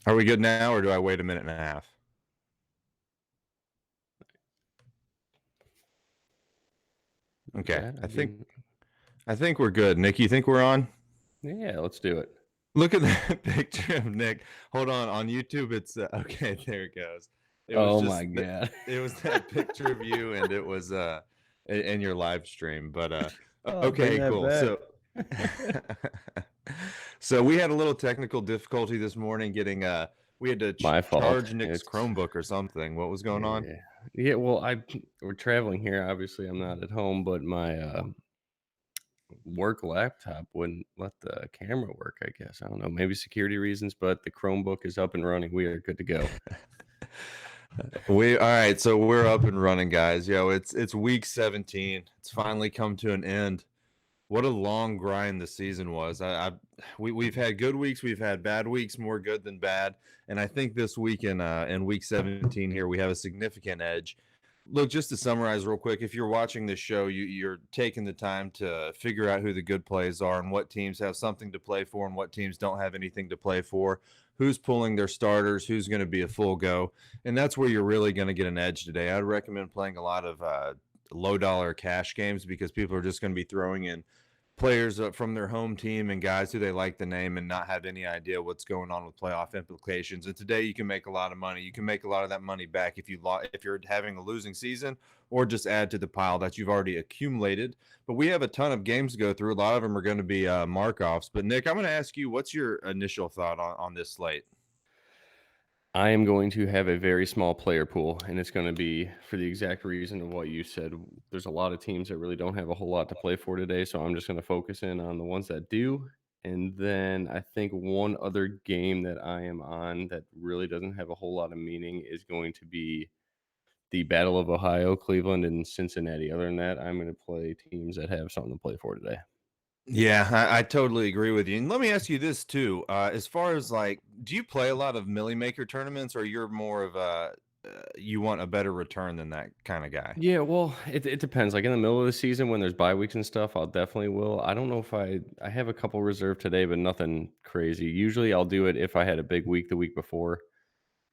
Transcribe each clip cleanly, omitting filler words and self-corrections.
Are we good now, or do I wait a minute and a half? Okay, That I I think mean, I think we're good. Nick, you think we're on? yeah, let's do it. Look at that picture of Nick. Hold on YouTube. It's okay. There it goes. It was Oh my just god. it was that picture of you, and it was in your live stream. But Oh, bring okay, that cool. back. So so we had a little technical difficulty this morning getting we had to My fault. charge Nick's It's Chromebook or something. What was going on? yeah. Yeah, well, we're traveling here. Obviously, I'm not at home, but my work laptop wouldn't let the camera work, I guess. I don't know, maybe security reasons, but the Chromebook is up and running. We are good to go. We all right, so we're up and running, guys. It's week 17. It's finally come to an end. What a long grind the season was. We've had good weeks, we've had bad weeks, more good than bad, and I think this week in week 17 here we have a significant edge. Look, just to summarize real quick, if you're watching this show, you're taking the time to figure out who the good plays are and what teams have something to play for and what teams don't have anything to play for, who's pulling their starters, who's going to be a full go, and that's where you're really going to get an edge today. I'd recommend playing a lot of low dollar cash games because people are just going to be throwing in players from their home team and guys who they like the name and not have any idea what's going on with playoff implications. And today you can make a lot of money. You can make a lot of that money back if you're having a losing season, or just add to the pile that you've already accumulated. But we have a ton of games to go through. A lot of them are going to be mark-offs. But Nick, I'm going to ask you, what's your initial thought on this slate? I am going to have a very small player pool, and it's going to be for the exact reason of what you said. There's a lot of teams that really don't have a whole lot to play for today, so I'm just going to focus in on the ones that do. And then I think one other game that I am on that really doesn't have a whole lot of meaning is going to be the Battle of Ohio, Cleveland, and Cincinnati. Other than that, I'm going to play teams that have something to play for today. Yeah, I totally agree with you. And let me ask you this too. As far as like, do you play a lot of Millie Maker tournaments, or you're more of a you want a better return than that kind of guy? Yeah, well, it depends. Like in the middle of the season when there's bye weeks and stuff, I'll definitely will. I don't know if I have a couple reserved today, but nothing crazy. Usually I'll do it if I had a big week the week before.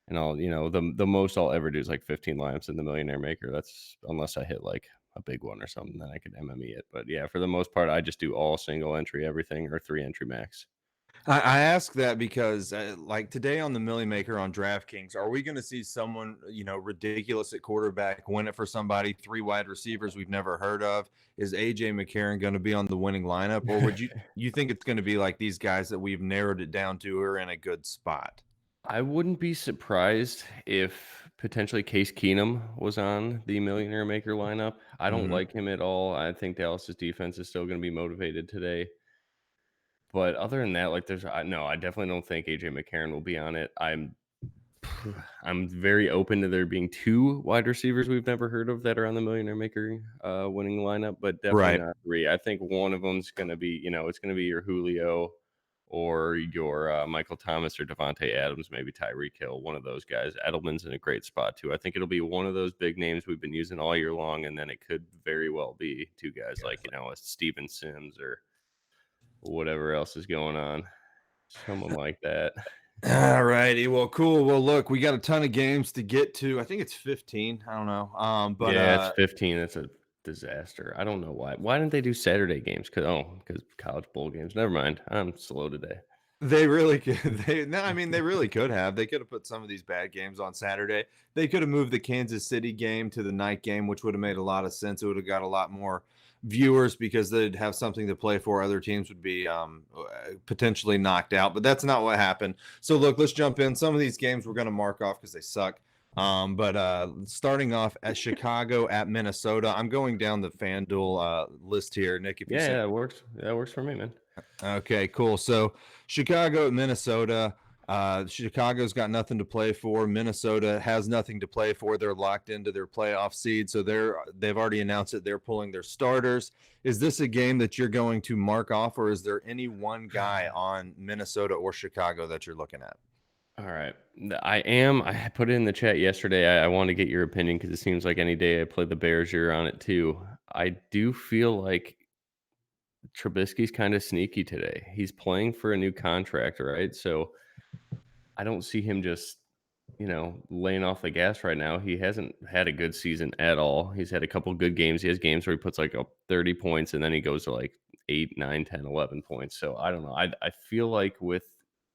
And the most I'll ever do is like 15 lineups in the Millionaire Maker. That's unless I hit like a big one or something, then I could MME it. But yeah, for the most part, I just do all single entry everything or 3 entry max. I ask that because, like today on the Millie Maker on DraftKings, are we going to see someone, ridiculous at quarterback win it for somebody? Three wide receivers we've never heard of. Is AJ McCarron going to be on the winning lineup, or would you think it's going to be like these guys that we've narrowed it down to who are in a good spot? I wouldn't be surprised if potentially Case Keenum was on the Millionaire Maker lineup. I don't Mm-hmm. like him at all. I think Dallas's defense is still going to be motivated today. But other than that, like no, I definitely don't think AJ McCarron will be on it. I'm very open to there being 2 wide receivers we've never heard of that are on the Millionaire Maker winning lineup, but definitely Right. not 3. I think one of them's going to be, it's going to be your Julio or your Michael Thomas or Devontae Adams, maybe Tyreek Hill, one of those guys. Edelman's in a great spot too. I think it'll be one of those big names we've been using all year long, and then it could very well be 2 guys like a Steven Sims or whatever else is going on, someone like that. All righty. Well, cool. Well, look, we got a ton of games to get to. I think it's 15. I don't know. But Yeah, it's 15. It's a disaster. I don't know why. Why didn't they do Saturday games? Because college bowl games. Never mind. I'm slow today. they really could. They really could have. They could have put some of these bad games on Saturday. They could have moved the Kansas City game to the night game, which would have made a lot of sense. It would have got a lot more viewers because they'd have something to play for. Other teams would be potentially knocked out, but that's not what happened. So look, let's jump in. Some of these games we're going to mark off because they suck. But starting off at Chicago at Minnesota, I'm going down the FanDuel list here. Nick, if you Yeah, see. that works. That works for me, man. Okay, cool. So Chicago at Minnesota. Chicago's got nothing to play for. Minnesota has nothing to play for. They're locked into their playoff seed, so they've already announced that they're pulling their starters. Is this a game that you're going to mark off, or is there any one guy on Minnesota or Chicago that you're looking at? All right. I am. I put it in the chat yesterday. I want to get your opinion because it seems like any day I play the Bears, you're on it too. I do feel like Trubisky's kind of sneaky today. He's playing for a new contract, right? So I don't see him just, laying off the gas right now. He hasn't had a good season at all. He's had a couple good games. He has games where he puts like up 30 points and then he goes to like 8, 9, 10, 11 points. So I don't know. I feel like with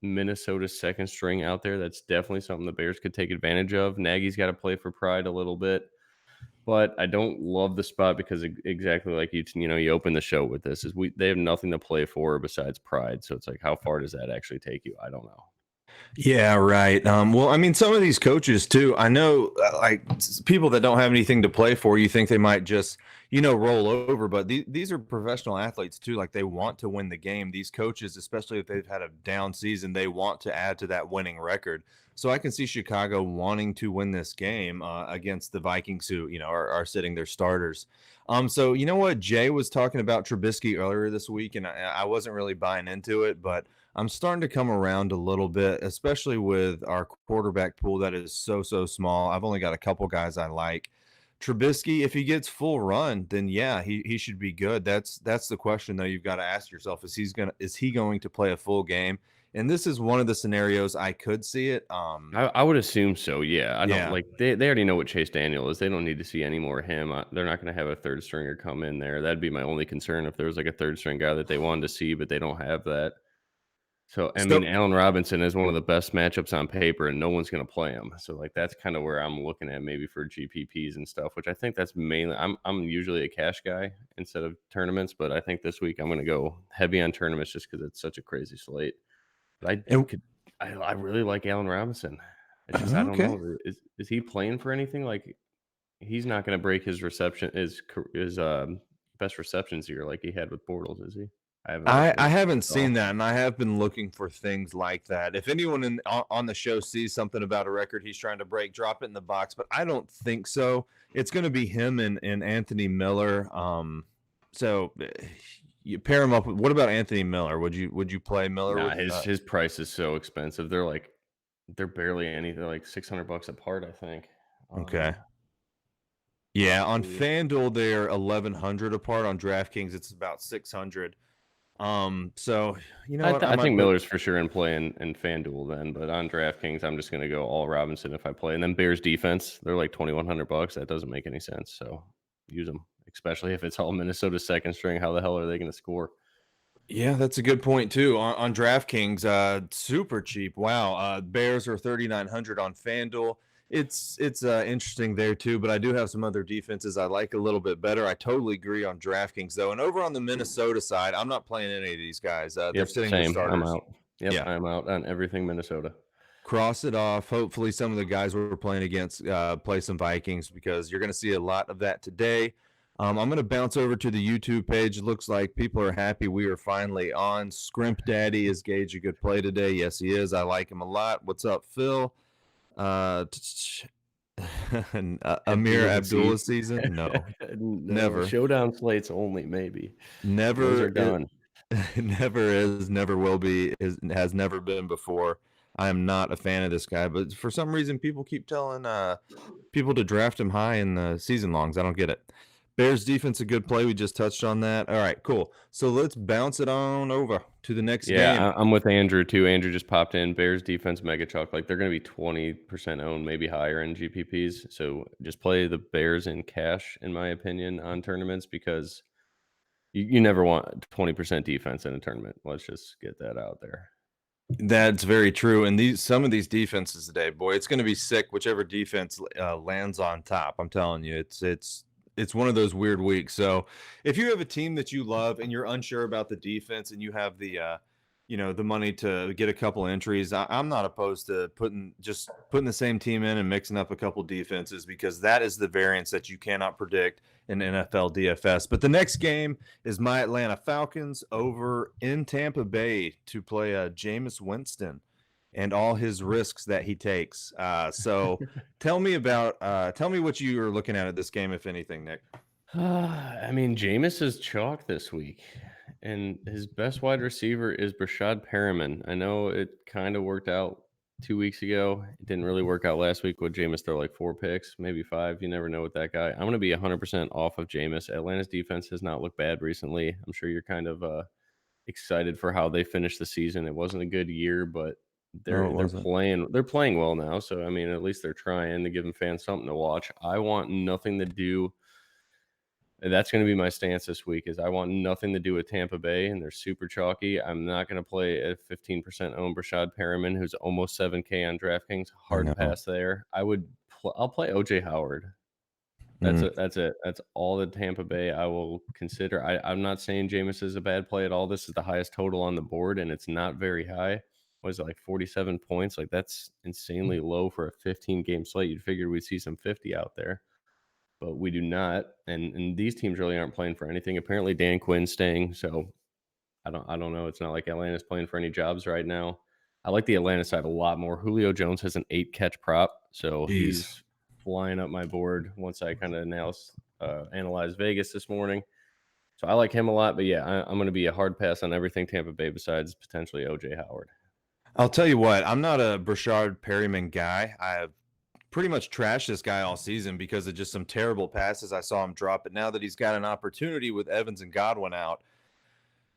Minnesota's second string out there, that's definitely something the Bears could take advantage of. Nagy's got to play for pride a little bit. But I don't love the spot because exactly like you open the show with this is they have nothing to play for besides pride. So it's like, how far does that actually take you? I don't know. Yeah, right. Well, I mean, some of these coaches too. I know, like people that don't have anything to play for, you think they might just, roll over. But these are professional athletes too. Like they want to win the game. These coaches, especially if they've had a down season, they want to add to that winning record. So I can see Chicago wanting to win this game against the Vikings, who are sitting their starters. So you know what, Jay was talking about Trubisky earlier this week, and I wasn't really buying into it, but I'm starting to come around a little bit, especially with our quarterback pool that is so small. I've only got a couple guys I like. Trubisky, if he gets full run, then yeah, he should be good. That's the question though. You've got to ask yourself: is he going to play a full game? And this is one of the scenarios I could see it. I would assume so. Yeah, I don't Yeah. like they already know what Chase Daniel is. They don't need to see any more of him. They're not going to have a third stringer come in there. That'd be my only concern if there was like a third string guy that they wanted to see, but they don't have that. So, I mean, So Allen Robinson is one of the best matchups on paper, and no one's going to play him. So, like, that's kind of where I'm looking at maybe for GPPs and stuff, which I think that's mainly. I'm usually a cash guy instead of tournaments, but I think this week I'm going to go heavy on tournaments just because it's such a crazy slate. But and I really like Allen Robinson. It's just I don't okay. know. Is he playing for anything? Like, he's not going to break his best receptions year like he had with Bortles, is he? I haven't looked I at haven't it at all. seen that, and I have been looking for things like that. If anyone on the show sees something about a record he's trying to break, drop it in the box. But I don't think so. It's going to be him and Anthony Miller. So you pair him up. What about Anthony Miller? Would you play Miller Nah, with? his price is so expensive. They're barely anything like $600 apart, I think. Okay. Let's Yeah, on see. FanDuel they're 1,100 apart. On DraftKings it's about 600. So you know what? I I might think put. Miller's for sure in play in FanDuel then, but on DraftKings, I'm just gonna go all Robinson if I play. And then Bears defense, they're like $2,100. That doesn't make any sense. So use them, especially if it's all Minnesota's second string. How the hell are they gonna score? Yeah, that's a good point too. On DraftKings, super cheap. Wow, Bears are 3,900 on FanDuel. It's interesting there too, but I do have some other defenses I like a little bit better. I totally agree on DraftKings though. And over on the Minnesota side, I'm not playing any of these guys. They're Yep, sitting their same. I'm starters. out. Yep, Yeah, I'm out on everything Minnesota. cross it off. Hopefully, some of the guys we're playing against play some Vikings because you're going to see a lot of that today. I'm going to bounce over to the YouTube page. It looks like people are happy we are finally on. Scrimp Daddy, is Gage a good play today? Yes, he is. I like him a lot. What's up, Phil? Uh, Empty Amir with a Abdullah seat. season? No, No, never, showdown slates only, maybe. Those never. are done. Never is, never will be, has never been before. I am not a fan of this guy, but for some reason, people keep telling people to draft him high in the season longs. I don't get it. Bears defense, a good play. We just touched on that. All right, cool. So let's bounce it on over to the next game. Yeah, I'm with Andrew too. Andrew just popped in. Bears defense mega chalk. Like they're going to be 20% owned, maybe higher in GPPs. So just play the Bears in cash, in my opinion, on tournaments because you never want 20% defense in a tournament. Let's just get that out there. That's very true. And some of these defenses today, boy, it's going to be sick. Whichever defense lands on top, I'm telling you, it's one of those weird weeks. So if you have a team that you love and you're unsure about the defense and you have the money to get a couple entries, I'm not opposed to putting the same team in and mixing up a couple defenses because that is the variance that you cannot predict in NFL DFS. But the next game is my Atlanta Falcons over in Tampa Bay to play Jameis Winston and all his risks that he takes. So tell me what you are looking at this game, if anything, Nick. I mean, Jameis is chalk this week, and his best wide receiver is Brashad Perriman. I know it kind of worked out 2 weeks ago. It didn't really work out last week with Jameis throw like 4 picks, maybe 5. You never know with that guy. I'm going to be 100% off of Jameis. Atlanta's defense has not looked bad recently. I'm sure you're kind of excited for how they finished the season. It wasn't a good year, but Oh, it they're wasn't. playing well now, so, I mean, at least they're trying to give fans something to watch. I want nothing to do and that's gonna be my stance this week is I want nothing to do with Tampa Bay, and they're super chalky. I'm not gonna play at 15% owned Brashad Perriman, who's almost 7K on DraftKings. I Hard know. pass there. I'll play OJ Howard. That's Mm, it. That's it. That's all the Tampa Bay I will consider. I'm not saying Jameis is a bad play at all. This is the highest total on the board, and it's not very high. What is it, like 47 points? Like that's insanely low for a 15 game slate. You'd figure we'd see some 50 out there, but we do not. And these teams really aren't playing for anything. Apparently, Dan Quinn's staying, so I don't know. It's not like Atlanta's playing for any jobs right now. I like the Atlanta side a lot more. Julio Jones has an 8 catch prop, so Jeez. he's flying up my board once I kind of analyze Vegas this morning. So I like him a lot, but yeah, I'm going to be a hard pass on everything Tampa Bay besides potentially OJ Howard. I'll tell you what, I'm not a Brashard Perryman guy. I have pretty much trashed this guy all season because of just some terrible passes I saw him drop. But now that he's got an opportunity with Evans and Godwin out,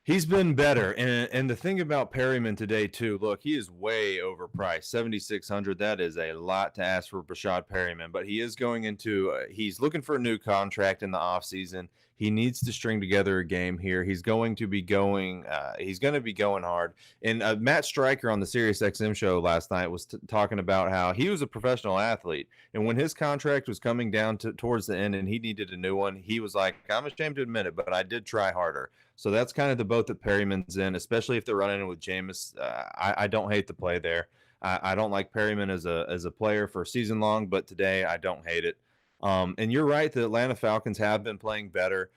he's been better. And the thing about Perryman today, too, look, he is way overpriced. 7,600. That is a lot to ask for Brashad Perryman. But he is going into, he's looking for a new contract in the offseason. He needs to string together a game here. He's going to be going, hard. And Matt Stryker on the SiriusXM show last night was talking about how he was a professional athlete. And when his contract was coming down towards the end and he needed a new one, he was like, I'm ashamed to admit it, but I did try harder. So that's kind of the boat that Perryman's in, especially if they're running in with Jameis. I don't hate the play there. I don't like Perryman as a player for season long, but today I don't hate it. And you're right, the Atlanta Falcons have been playing better.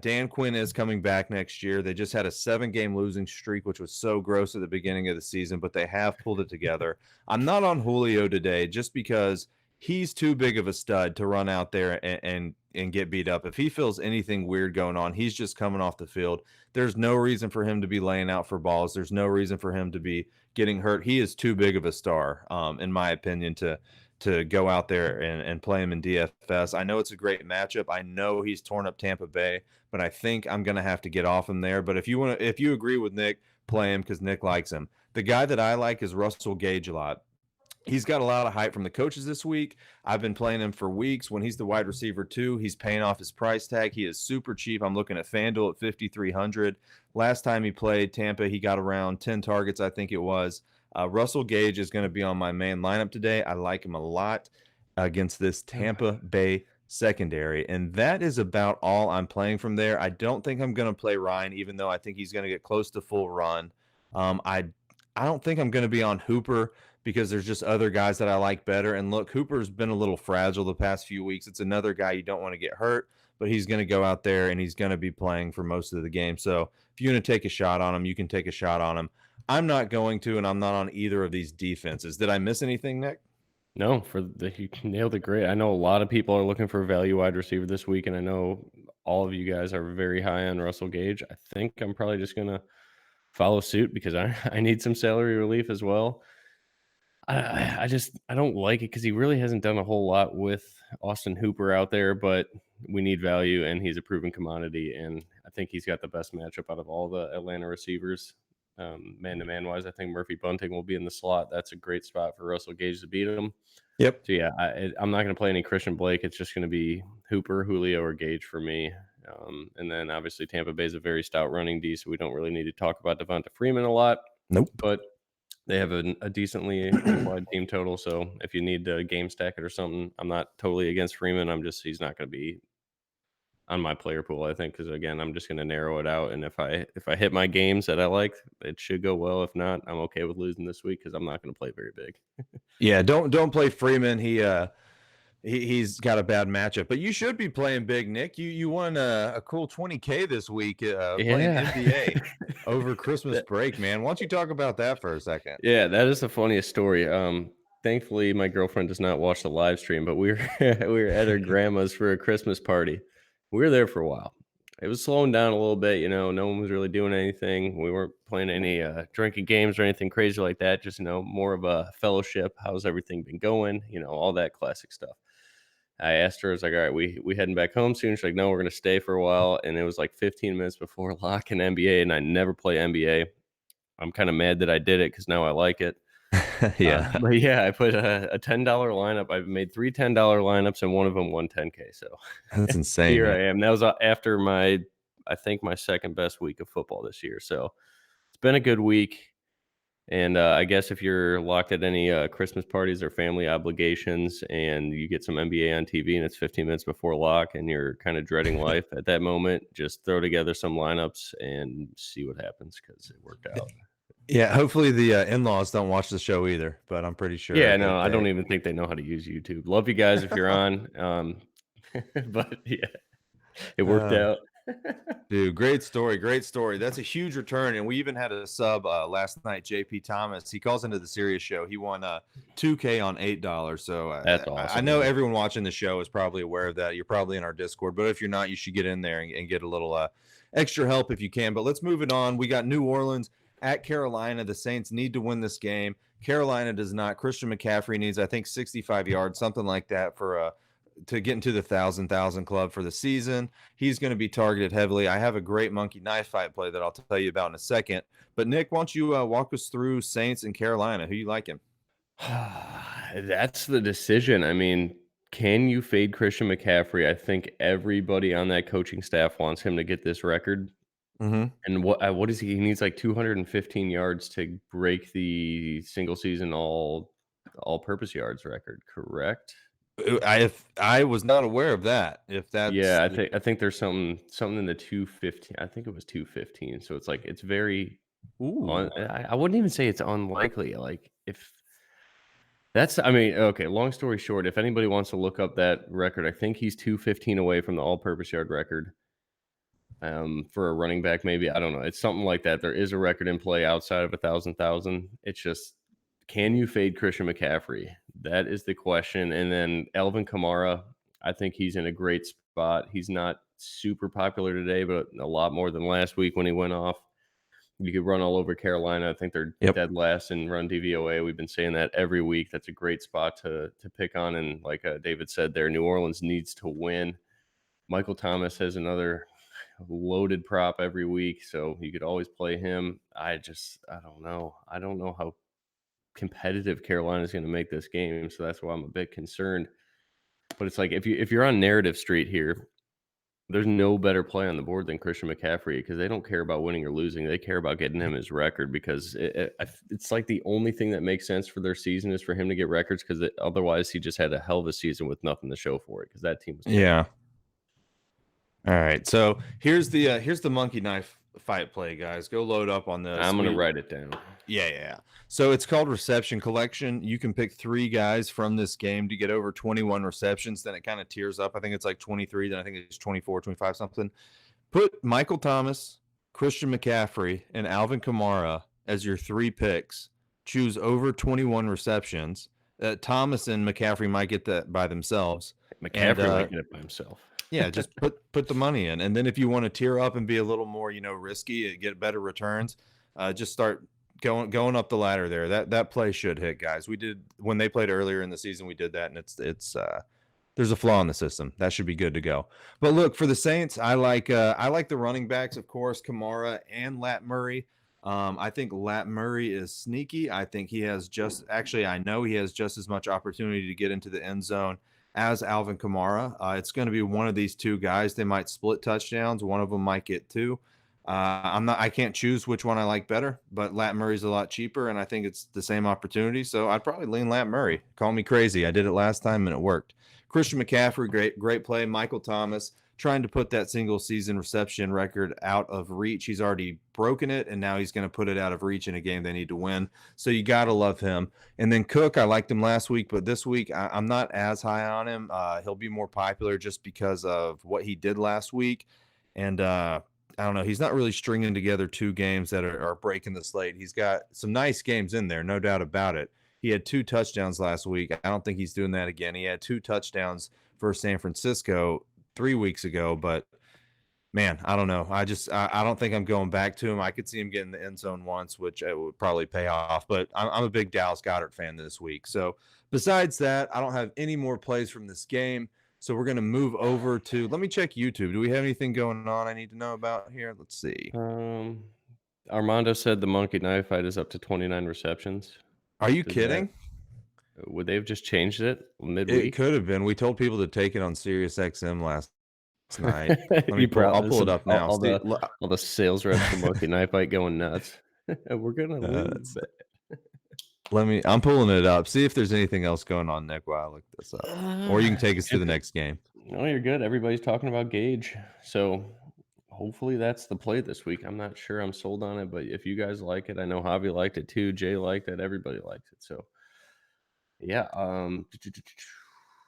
Dan Quinn is coming back next year. They just had a 7-game losing streak, which was so gross at the beginning of the season, but they have pulled it together. I'm not on Julio today just because he's too big of a stud to run out there and get beat up. If he feels anything weird going on, he's just coming off the field. There's no reason for him to be laying out for balls. There's no reason for him to be getting hurt. He is too big of a star, in my opinion, to go out there and play him in DFS. I know it's a great matchup. I know he's torn up Tampa Bay, but I think I'm going to have to get off him there. But if you agree with Nick, play him because Nick likes him. The guy that I like is Russell Gage a lot. He's got a lot of hype from the coaches this week. I've been playing him for weeks. When he's the wide receiver too, he's paying off his price tag. He is super cheap. I'm looking at FanDuel at 5,300. Last time he played Tampa, he got around 10 targets, I think it was. Russell Gage is going to be on my main lineup today. I like him a lot against this Tampa Bay secondary. And that is about all I'm playing from there. I don't think I'm going to play Ryan, even though I think he's going to get close to full run. I don't think I'm going to be on Hooper because there's just other guys that I like better. And look, Hooper's been a little fragile the past few weeks. It's another guy you don't want to get hurt, but he's going to go out there and he's going to be playing for most of the game. So if you're going to take a shot on him, you can take a shot on him. I'm not going to, and I'm not on either of these defenses. Did I miss anything, Nick? No, you nailed it great. I know a lot of people are looking for a value wide receiver this week, and I know all of you guys are very high on Russell Gage. I think I'm probably just gonna follow suit because I need some salary relief as well. I don't like it because he really hasn't done a whole lot with Austin Hooper out there, but we need value, and he's a proven commodity, and I think he's got the best matchup out of all the Atlanta receivers. Man-to-man wise, I think Murphy Bunting will be in the slot. That's a great spot for Russell Gage to beat him. Yep. So, yeah, I'm not going to play any Christian Blake. It's just going to be Hooper, Julio, or Gage for me. And then, obviously, Tampa Bay is a very stout running D, so we don't really need to talk about Devonta Freeman a lot. Nope. But they have a decently implied team total, so if you need to game stack it or something, I'm not totally against Freeman. He's not going to be on my player pool, I think, because again, I'm just going to narrow it out. And if I hit my games that I like, it should go well. If not, I'm okay with losing this week because I'm not going to play very big. Yeah, don't play Freeman. He's got a bad matchup, but you should be playing big, Nick. You won a cool 20K this week playing NBA over Christmas break, man. Why don't you talk about that for a second? Yeah, that is the funniest story. Thankfully, my girlfriend does not watch the live stream, but we were at her grandma's for a Christmas party. We were there for a while. It was slowing down a little bit, no one was really doing anything. We weren't playing any drinking games or anything crazy like that. Just more of a fellowship. How's everything been going? All that classic stuff. I asked her, I was like, all right, we heading back home soon? She's like, no, we're gonna stay for a while. And it was like 15 minutes before lock in NBA, and I never play NBA. I'm kind of mad that I did it because now I like it. Yeah, But yeah, I put a $10 lineup. I've made 3 $10 lineups, and one of them won 10K. So that's insane, here man. I am. That was after I think my second best week of football this year. So it's been a good week. And I guess if you're locked at any Christmas parties or family obligations, and you get some NBA on TV, and it's 15 minutes before lock, and you're kind of dreading life at that moment, just throw together some lineups and see what happens because it worked out. Yeah, hopefully the in-laws don't watch the show either, but I'm pretty sure Yeah, no, that I they don't even think they know how to use YouTube. Love you guys if you're on. But yeah, it worked uh, out. dude, great story, great story. That's a huge return, and we even had a sub last night, JP Thomas. He calls into the Sirius show. He won 2K on $8. So That's I awesome, know man. everyone watching the show is probably aware of that. You're probably in our Discord, but if you're not, you should get in there and get a little extra help if you can. But let's move it on. We got New Orleans at Carolina. The Saints need to win this game. Carolina does not. Christian McCaffrey needs, I think, 65 yards, something like that, for to get into the thousand club for the season. He's going to be targeted heavily. I have a great monkey knife fight play that I'll tell you about in a second. But Nick, why don't you walk us through Saints and Carolina? Who you liking? That's the decision. I mean, can you fade Christian McCaffrey? I think everybody on that coaching staff wants him to get this record. Mm-hmm. And what is he? He needs like 215 yards to break the single season all-purpose yards record, correct? I was not aware of that. If that's Yeah, I think there's something in the 215. I think it was 215. So it's like it's very ooh, I wouldn't even say it's unlikely. Like if that's I mean, okay, long story short, if anybody wants to look up that record, I think he's 215 away from the all-purpose yard record. For a running back, maybe. I don't know. It's something like that. There is a record in play outside of 1,000. It's just, can you fade Christian McCaffrey? That is the question. And then Alvin Kamara, I think he's in a great spot. He's not super popular today, but a lot more than last week when he went off. You could run all over Carolina. I think they're yep. dead last in run DVOA. We've been saying that every week. That's a great spot to pick on. And like David said there, New Orleans needs to win. Michael Thomas has another loaded prop every week, so you could always play him. I don't know. I don't know how competitive Carolina is going to make this game, so that's why I'm a bit concerned. But it's like if you're on narrative street here, there's no better play on the board than Christian McCaffrey because they don't care about winning or losing. They care about getting him his record because it's like the only thing that makes sense for their season is for him to get records because otherwise he just had a hell of a season with nothing to show for it because that team was terrible. Yeah. All right. So here's the monkey knife fight play, guys. Go load up on this. I'm going to write it down. Yeah. So it's called reception collection. You can pick 3 guys from this game to get over 21 receptions. Then it kind of tiers up. I think it's like 23. Then I think it's 24, 25 something. Put Michael Thomas, Christian McCaffrey, and Alvin Kamara as your 3 picks. Choose over 21 receptions. Thomas and McCaffrey might get that by themselves. McCaffrey might get it by himself. Yeah, just put the money in. And then if you want to tier up and be a little more, risky and get better returns, just start going up the ladder there. That play should hit, guys. We did when they played earlier in the season, we did that, and it's there's a flaw in the system. That should be good to go. But look, for the Saints, I like the running backs, of course, Kamara and Lat Murray. I think Lat Murray is sneaky. I think I know he has just as much opportunity to get into the end zone as Alvin Kamara. It's going to be one of these 2 guys. They might split touchdowns. One of them might get 2. I can't choose which one I like better, but Lat Murray's a lot cheaper, and I think it's the same opportunity. So I'd probably lean Lat Murray. Call me crazy. I did it last time and it worked. Christian McCaffrey, great play. Michael Thomas trying to put that single season reception record out of reach. He's already broken it, and now he's going to put it out of reach in a game they need to win. So you got to love him. And then Cook, I liked him last week, but this week I'm not as high on him. He'll be more popular just because of what he did last week. And I don't know. He's not really stringing together 2 games that are breaking the slate. He's got some nice games in there, no doubt about it. He had 2 touchdowns last week. I don't think he's doing that again. He had 2 touchdowns for San Francisco 3 weeks ago, but man, I don't know. I don't think I'm going back to him. I could see him getting the end zone once, which it would probably pay off, but I'm a big Dallas Goedert fan this week. So besides that, I don't have any more plays from this game. So we're going to move over to, let me check YouTube. Do we have anything going on I need to know about here? Let's see. Armando said the monkey knife fight is up to 29 receptions. Are you kidding? Would they have just changed it It midweek? could have been. We told people to take it on Sirius XM last night. You I'll pull it up now. all the sales reps from Monkey Knife Fight going nuts. We're gonna lose. I'm pulling it up. See if there's anything else going on, Nick, while I look this up. Or you can take us to the next game. No, you're good. Everybody's talking about Gage. So hopefully that's the play this week. I'm not sure I'm sold on it, but if you guys like it, I know Javi liked it too. Jay liked it. Everybody likes it. So yeah.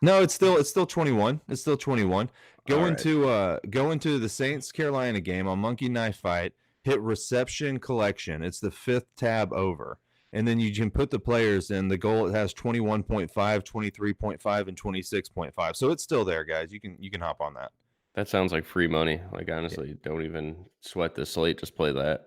No, it's still 21. It's still 21. Go All into the Saints Carolina game on Monkey Knife Fight. Hit reception collection. It's the 5th tab over. And then you can put the players in. The goal, it has 21.5, 23.5, and 26.5. So it's still there, guys. You can hop on that. That sounds like free money. Like, honestly, don't even sweat the slate. Just play that.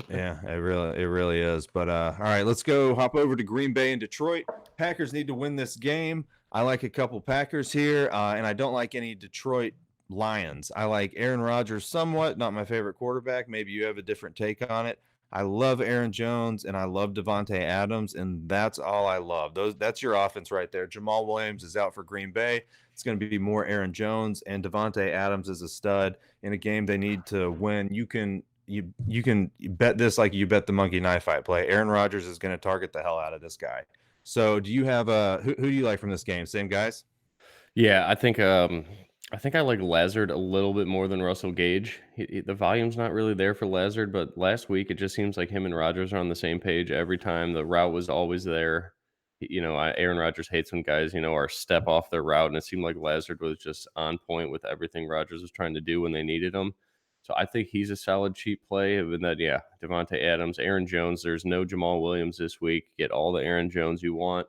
Yeah, it really is. But all right, let's go hop over to Green Bay and Detroit. Packers need to win this game. I like a couple Packers here, and I don't like any Detroit Lions. I like Aaron Rodgers somewhat, not my favorite quarterback. Maybe you have a different take on it. I love Aaron Jones, and I love Davante Adams, and that's all I love. That's your offense right there. Jamal Williams is out for Green Bay. It's going to be more Aaron Jones, and Davante Adams is a stud in a game they need to win. You can bet this like you bet the Monkey Knife Fight play. Aaron Rodgers is going to target the hell out of this guy. So do you have who do you like from this game? Same guys? Yeah, I think I like Lazard a little bit more than Russell Gage. The volume's not really there for Lazard, but last week it just seems like him and Rodgers are on the same page every time. The route was always there. Aaron Rodgers hates when guys, are step off their route, and it seemed like Lazard was just on point with everything Rodgers was trying to do when they needed him. So I think he's a solid cheap play. And then, Davante Adams, Aaron Jones. There's no Jamal Williams this week. Get all the Aaron Jones you want.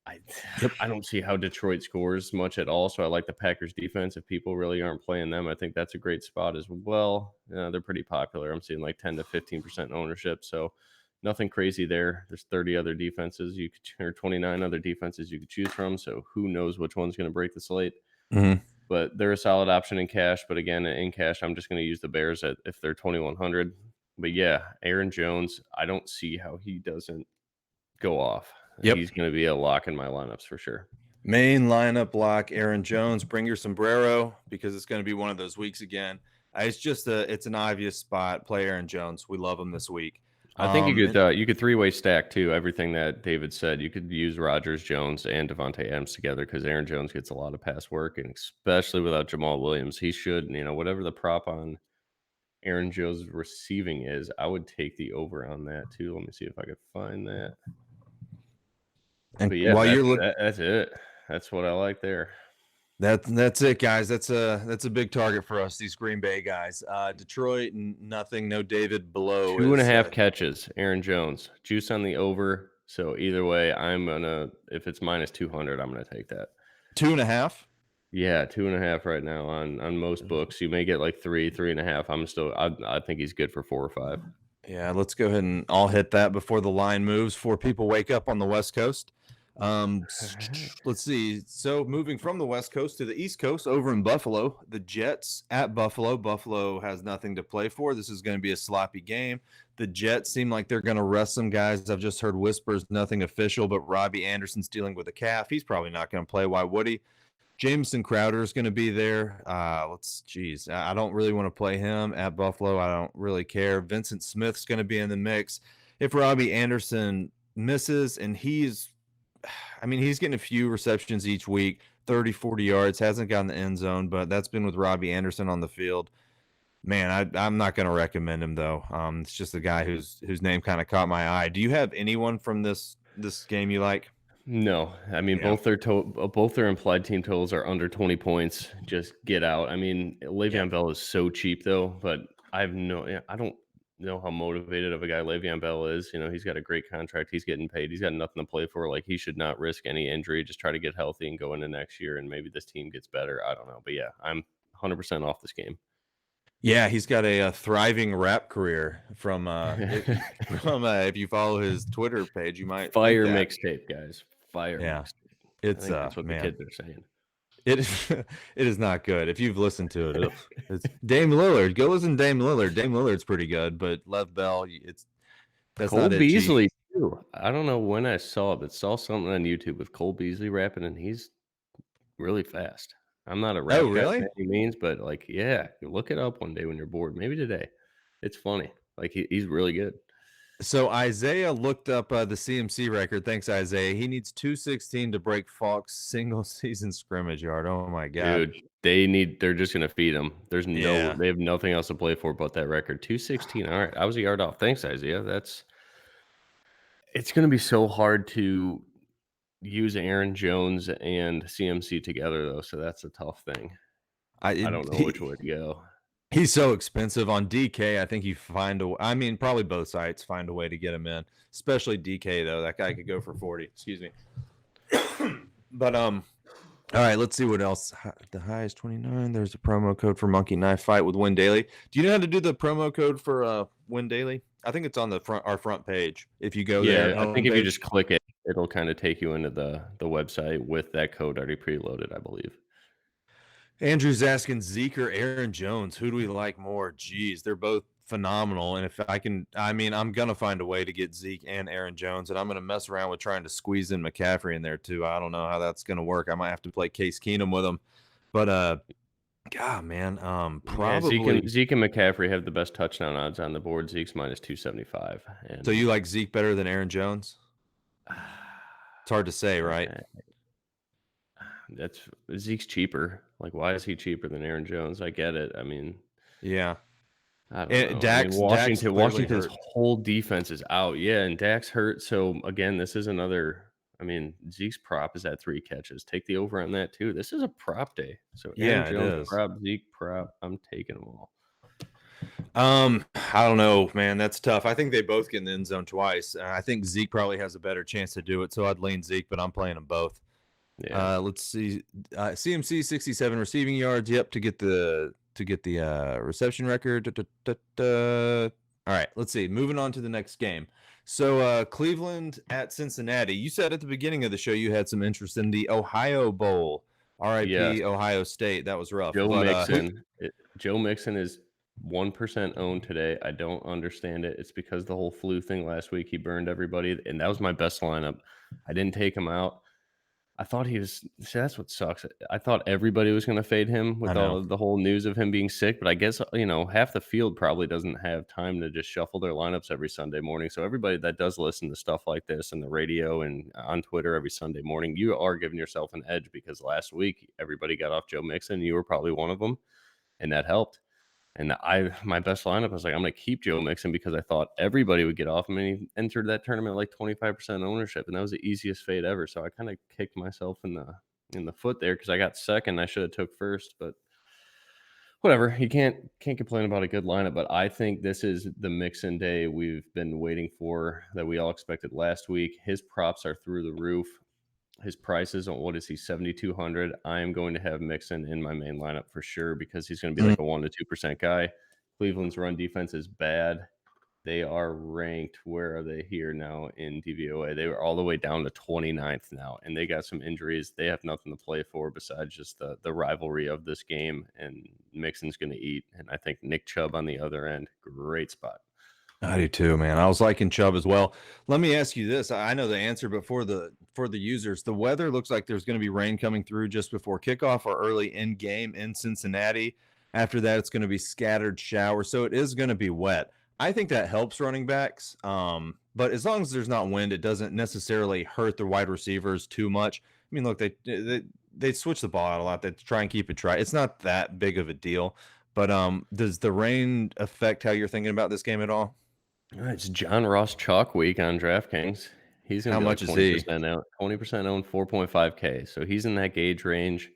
I don't see how Detroit scores much at all, so I like the Packers defense. If people really aren't playing them, I think that's a great spot as well. They're pretty popular. I'm seeing like 10 to 15% ownership, so nothing crazy there. There's 30 other defenses or 29 other defenses you could choose from, so who knows which one's going to break the slate. Mm-hmm. But they're a solid option in cash. But again, in cash, I'm just going to use the Bears if they're 2,100. But yeah, Aaron Jones, I don't see how he doesn't go off. Yep. He's going to be a lock in my lineups for sure. Main lineup lock, Aaron Jones. Bring your sombrero because it's going to be one of those weeks again. It's an obvious spot. Play Aaron Jones. We love him this week. I think you could three-way stack too. Everything that David said, you could use Rodgers, Jones, and Davante Adams together because Aaron Jones gets a lot of pass work, and especially without Jamal Williams, he should. Whatever the prop on Aaron Jones receiving is, I would take the over on that too. Let me see if I could find that. And but yeah, that's it. That's what I like there. That's it, guys. That's a big target for us, these Green Bay guys. Detroit, nothing. No David below. 2.5 catches, Aaron Jones. Juice on the over. So either way, if it's minus 200, I'm gonna take that. 2.5. Yeah, 2.5 right now on most books. You may get like 3.5. I think he's good for 4 or 5. Yeah, let's go ahead and I'll hit that before the line moves. 4 people wake up on the West Coast. Let's see. So moving from the West Coast to the East Coast, over in Buffalo, the Jets at Buffalo. Buffalo has nothing to play for. This is going to be a sloppy game. The Jets seem like they're going to rest some guys. I've just heard whispers, nothing official, but Robbie Anderson's dealing with a calf. He's probably not going to play. Why would he? Jameson Crowder is going to be there. I don't really want to play him at Buffalo. I don't really care. Vincent Smith's going to be in the mix. If Robbie Anderson misses, and he's getting a few receptions each week, 30, 40 yards, hasn't gotten the end zone, but that's been with Robbie Anderson on the field. Man, I'm not going to recommend him, though. It's just a guy whose name kind of caught my eye. Do you have anyone from this game you like? No, both their implied team totals are under 20 points. Just get out. Le'Veon Bell is so cheap though, but I don't know how motivated of a guy Le'Veon Bell is. He's got a great contract. He's getting paid. He's got nothing to play for. Like, he should not risk any injury. Just try to get healthy and go into next year, and maybe this team gets better. I don't know, but yeah, I'm 100% off this game. Yeah, he's got a thriving rap career from if you follow his Twitter page, you might fire mixtape, guys. Fire. Yeah, it's that's what the kids are saying. It is not good. If you've listened to it, it's Dame Lillard. Go listen to Dame Lillard. Dame Lillard's pretty good, but Lev Bell, that's Cole not Beasley. too. I don't know when I saw it, but saw something on YouTube with Cole Beasley rapping, and he's really fast. I'm not a Oh, rap guy by really? any means, but, like, yeah, look it up one day when you're bored, maybe today. It's funny. Like, he's really good. So Isaiah looked up the CMC record. Thanks, Isaiah. He needs 216 to break Falk's single season scrimmage yard. Oh my God. Dude, they're just gonna feed him. Yeah. They have nothing else to play for but that record. 216, alright, I was a yard off. Thanks, Isaiah. It's gonna be so hard to use Aaron Jones and CMC together, though, so that's a tough thing. I I it, don't know which way to go. he's so expensive on DK. I think you find a. I mean, probably both sites find a way to get him in. Especially DK though. That guy could go for 40. Excuse me. But all right, let's see what else. The high is 29. There's a promo code for Monkey Knife Fight with WInDaily. Do you know how to do the promo code for WInDaily? I think it's on the front page. If you go there, Yeah, I think if you homepage. just click it, it'll kinda take you into the website with that code already preloaded, I believe. Andrew's asking Zeke or Aaron Jones. Who do we like more? Geez, they're both phenomenal. And if I can, I mean, I'm gonna find a way to get Zeke and Aaron Jones, and I'm gonna mess around with trying to squeeze in McCaffrey in there too. I don't know how that's gonna work. I might have to play Case Keenum with him, but God, man, Yeah, probably. Zeke and McCaffrey have the best touchdown odds on the board. Zeke's minus 275, So and you like Zeke better than Aaron Jones? It's hard to say, right? that's Zeke's cheaper. Like, why is he cheaper than Aaron Jones? I get it. I mean, Yeah. I don't And know. I mean, Dax clearly Washington's hurt. whole defense is out. Yeah, and Dak's hurt. So again, this is another. I mean, Zeke's prop is at 3 catches. Take the over on that too. This is a prop day. So Aaron Yeah, it Jones is. prop, Zeke prop. I'm taking them all. I don't know, man. That's tough. I think they both get in the end zone twice. I think Zeke probably has a better chance to do it, so I'd lean Zeke, but I'm playing them both. Yeah, Let's see. CMC 67 receiving yards. Yep, to get the reception record. All right, let's see. Moving on to the next game. So Cleveland at Cincinnati. You said at the beginning of the show you had some interest in the Ohio Bowl. yes. RIP Ohio State. That was rough. Joe But Mixon. Joe Mixon is 1% owned today. I don't understand it. It's because the whole flu thing last week. He burned everybody, and that was my best lineup. I didn't take him out. I thought he was. See, that's what sucks. I thought everybody was going to fade him I with know. all of the whole news of him being sick, but I guess half the field probably doesn't have time to just shuffle their lineups every Sunday morning. So everybody that does listen to stuff like this on the radio and on Twitter every Sunday morning, you are giving yourself an edge because last week everybody got off Joe Mixon. You were probably one of them, and that helped. And my best lineup was like, I'm going to keep Joe Mixon because I thought everybody would get off him. And he entered that tournament like 25% ownership, and that was the easiest fade ever. So I kind of kicked myself in the foot there because I got second. I should have took first, but whatever. You can't complain about a good lineup. But I think this is the Mixon day we've been waiting for that we all expected last week. His props are through the roof. His price is on what is he 7,200. I am going to have Mixon in my main lineup for sure because he's going to be Mm, like a 1 to 2% guy. Cleveland's run defense is bad. They are ranked. Where are they here now in DVOA? They were all the way down to 29th now, and they got some injuries. They have nothing to play for besides just the rivalry of this game. And Mixon's going to eat, and I think Nick Chubb on the other end, great spot. I do too, man. I was liking Chubb as well. Let me ask you this. I know the answer, but for the users, the weather looks like there's going to be rain coming through just before kickoff or early in game in Cincinnati. After that, it's going to be scattered showers, so it is going to be wet. I think that helps running backs. But as long as there's not wind, it doesn't necessarily hurt the wide receivers too much. I mean, look, they switch the ball out a lot. They try and keep it dry. It's not that big of a deal. But does the rain affect how you're thinking about this game at all? It's John Ross chalk week on DraftKings. He's going How to be like much is he? 20% out, 20% owned, 4.5K. So he's in that gauge range.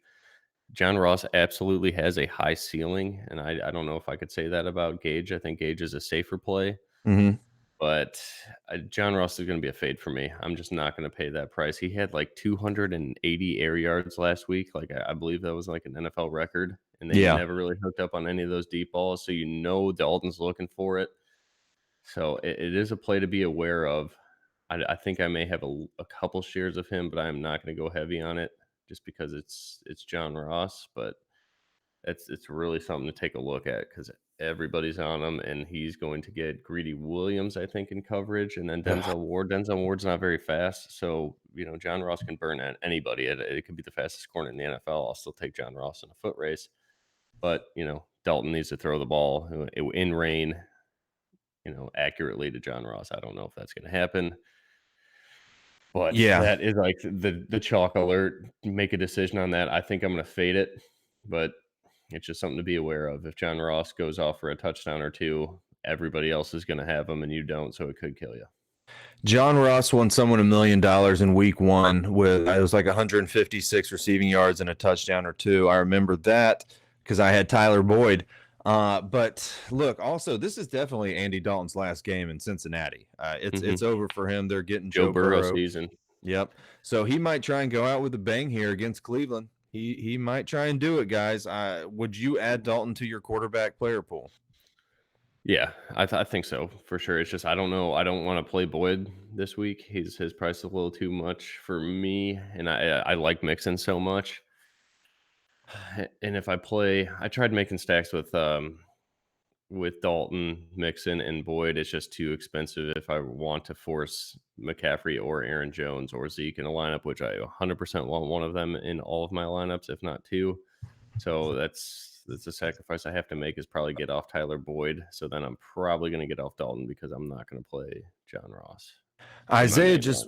John Ross absolutely has a high ceiling, and I don't know if I could say that about Gage. I think Gage is a safer play, Mhm. but John Ross is going to be a fade for me. I'm just not going to pay that price. He had like 280 air yards last week. Like I believe that was like an NFL record, and they Yeah. never really hooked up on any of those deep balls. So Dalton's looking for it. So it is a play to be aware of. I think I may have a couple shares of him, but I'm not going to go heavy on it just because it's John Ross. But It's really something to take a look at because everybody's on him, and he's going to get Greedy Williams, I think, in coverage, and then Denzel Ward. Denzel Ward's not very fast, so John Ross can burn at anybody. It could be the fastest corner in the NFL. I'll still take John Ross in a foot race, but Dalton needs to throw the ball in rain, accurately to John Ross. I don't know if that's going to happen. But Yeah. that is like the chalk alert. Make a decision on that. I think I'm going to fade it, but it's just something to be aware of. If John Ross goes off for a touchdown or two, everybody else is going to have him and you don't, so it could kill you. John Ross won someone $1 million in week 1 with it was like 156 receiving yards and a touchdown or two. I remember that because I had Tyler Boyd. But look, also this is definitely Andy Dalton's last game in Cincinnati. It's over for him. They're getting Joe Burrow Burrow season. Yep. So he might try and go out with a bang here against Cleveland. He might try and do it, guys. Would you add Dalton to your quarterback player pool? Yeah, I think so for sure. It's just I don't know. I don't want to play Boyd this week. His price is a little too much for me, and I like Mixon so much. And if I tried making stacks with Dalton, Mixon, and Boyd. It's just too expensive if I want to force McCaffrey or Aaron Jones or Zeke in a lineup, which I 100% want one of them in all of my lineups, if not two. So that's a sacrifice I have to make, is probably get off Tyler Boyd. So then I'm probably going to get off Dalton because I'm not going to play John Ross. Isaiah just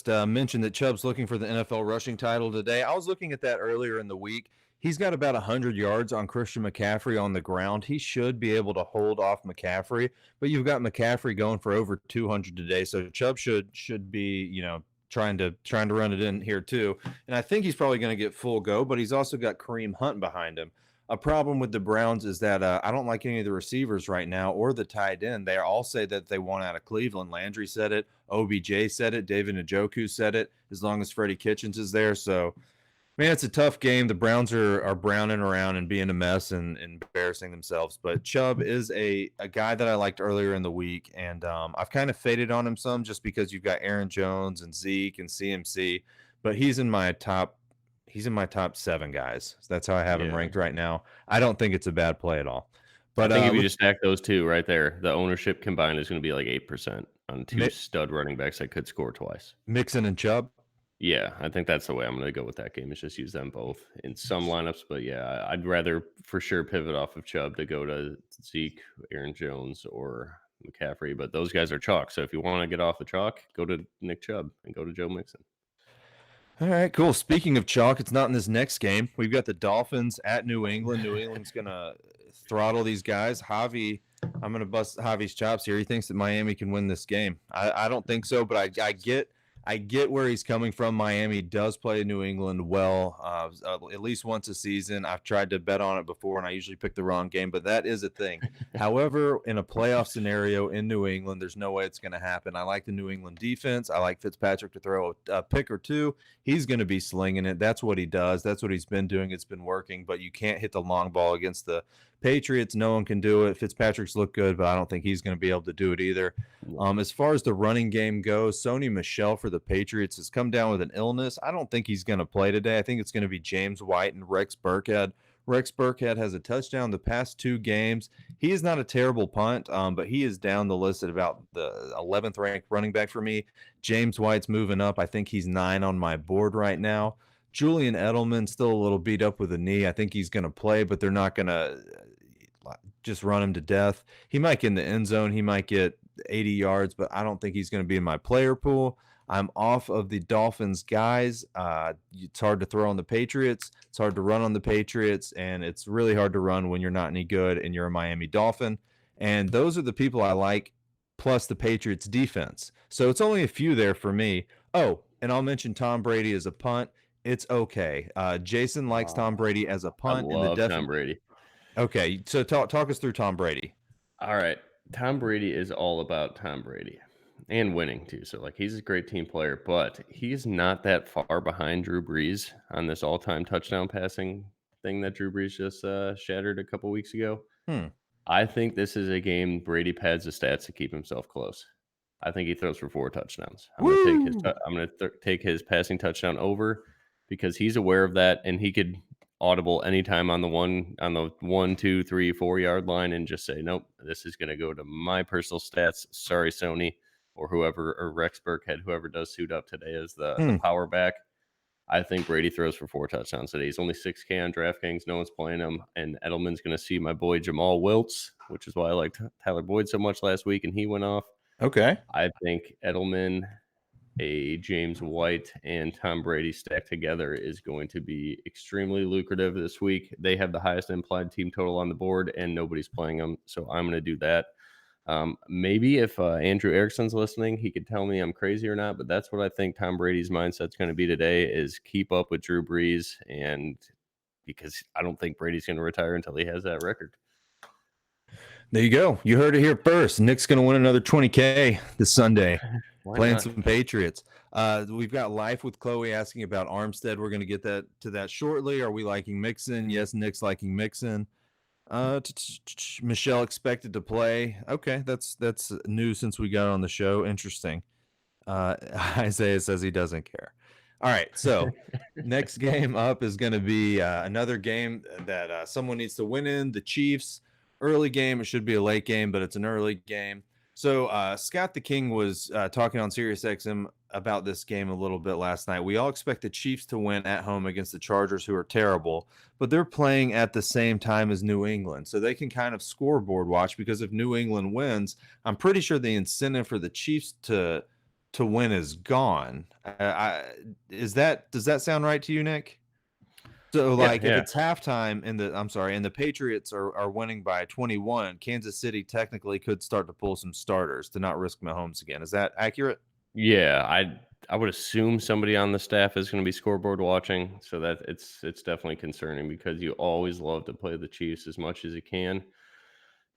mentioned that Chubb's looking for the NFL rushing title today. I was looking at that earlier in the week. He's got about 100 yards on Christian McCaffrey on the ground. He should be able to hold off McCaffrey, but you've got McCaffrey going for over 200 today, so Chubb should be, trying to run it in here too. And I think he's probably going to get full go, but he's also got Kareem Hunt behind him. A problem with the Browns is that I don't like any of the receivers right now or the tight end. They all say that they want out of Cleveland. Landry said it. OBJ said it. David Njoku said it, as long as Freddie Kitchens is there. So, man, it's a tough game. The Browns are browning around and being a mess and embarrassing themselves. But Chubb is a guy that I liked earlier in the week, and I've kind of faded on him some just because you've got Aaron Jones and Zeke and CMC. But he's in my top 7 guys. So that's how I have him ranked right now. I don't think it's a bad play at all. But I think if you just stack those two right there, the ownership combined is going to be like 8% on two stud running backs that could score twice. Mixon and Chubb. Yeah, I think that's the way I'm going to go with that game, is just use them both in some lineups. But yeah, I'd rather for sure pivot off of Chubb to go to Zeke, Aaron Jones, or McCaffrey. But those guys are chalk. So if you want to get off the chalk, go to Nick Chubb and go to Joe Mixon. All right, cool. Speaking of chalk, it's not in this next game. We've got the Dolphins at New England. New England's going to throttle these guys. I'm going to bust Javi's chops here. He thinks that Miami can win this game. I don't think so, but I get where he's coming from. Miami does play New England well, at least once a season. I've tried to bet on it before, and I usually pick the wrong game, but that is a thing. However, in a playoff scenario in New England, there's no way it's going to happen. I like the New England defense. I like Fitzpatrick to throw a pick or two. He's going to be slinging it. That's what he does. That's what he's been doing. It's been working, but you can't hit the long ball against the Patriots. No one can do it. Fitzpatrick's looked good, but I don't think he's going to be able to do it either. As far as the running game goes, Sony Michel for the Patriots has come down with an illness. I don't think he's going to play today. I think it's going to be James White and Rex Burkhead. Rex Burkhead has a touchdown the past 2 games. He is not a terrible punt, but he is down the list at about the 11th ranked running back for me. James White's moving up. I think he's 9 on my board right now. Julian Edelman still a little beat up with a knee. I think he's going to play, but they're not going to just run him to death. He might get in the end zone. He might get 80 yards, but I don't think he's going to be in my player pool. I'm off of the Dolphins guys. It's hard to throw on the Patriots. It's hard to run on the Patriots, and it's really hard to run when you're not any good and you're a Miami Dolphin. And those are the people I like, plus the Patriots defense. So it's only a few there for me. Oh, and I'll mention Tom Brady as a punt. It's okay. Jason likes Tom Brady as a punt. I love Tom Brady. Okay, so talk us through Tom Brady. All right. Tom Brady is all about Tom Brady and winning too. So he's a great team player, but he's not that far behind Drew Brees on this all-time touchdown passing thing that Drew Brees just shattered a couple weeks ago. I think this is a game Brady pads the stats to keep himself close. I think he throws for 4 touchdowns. I'm going to take his passing touchdown over because he's aware of that, and he could audible anytime on the 1, 2, 3, 4 yard line and just say, nope, this is going to go to my personal stats. Sorry, Sony, or whoever, or Rex Burkhead, whoever does suit up today as the power back. I think Brady throws for 4 touchdowns today. He's only 6K on DraftKings. No one's playing him. And Edelman's going to see my boy Jamal Wiltz, which is why I liked Tyler Boyd so much last week, and he went off. Okay. I think Edelman, a James White, and Tom Brady stacked together is going to be extremely lucrative this week. They have the highest implied team total on the board, and nobody's playing them. So I'm going to do that. Maybe if Andrew Erickson's listening, he could tell me I'm crazy or not, but that's what I think Tom Brady's mindset's going to be today is keep up with Drew Brees, and because I don't think Brady's going to retire until he has that record. There you go. You heard it here first. Nick's going to win another 20K this Sunday playing some Patriots. We've got Life with Chloe asking about Armstead. We're going to get to that shortly. Are we liking Mixon? Yes, Nick's liking Mixon. Michelle expected to play. Okay, that's new since we got on the show. Interesting. Isaiah says he doesn't care. All right, so next game up is going to be another game that someone needs to win in. The Chiefs. Early game. It should be a late game, but it's an early game. So Scott the King was talking on SiriusXM about this game a little bit last night. We all expect the Chiefs to win at home against the Chargers, who are terrible, but they're playing at the same time as New England. So they can kind of scoreboard watch, because if New England wins, I'm pretty sure the incentive for the Chiefs to win is gone. Does that sound right to you, Nick? So if it's halftime and the Patriots are winning by 21, Kansas City technically could start to pull some starters to not risk Mahomes again. Is that accurate? Yeah, I would assume somebody on the staff is going to be scoreboard watching, so that it's definitely concerning, because you always love to play the Chiefs as much as you can.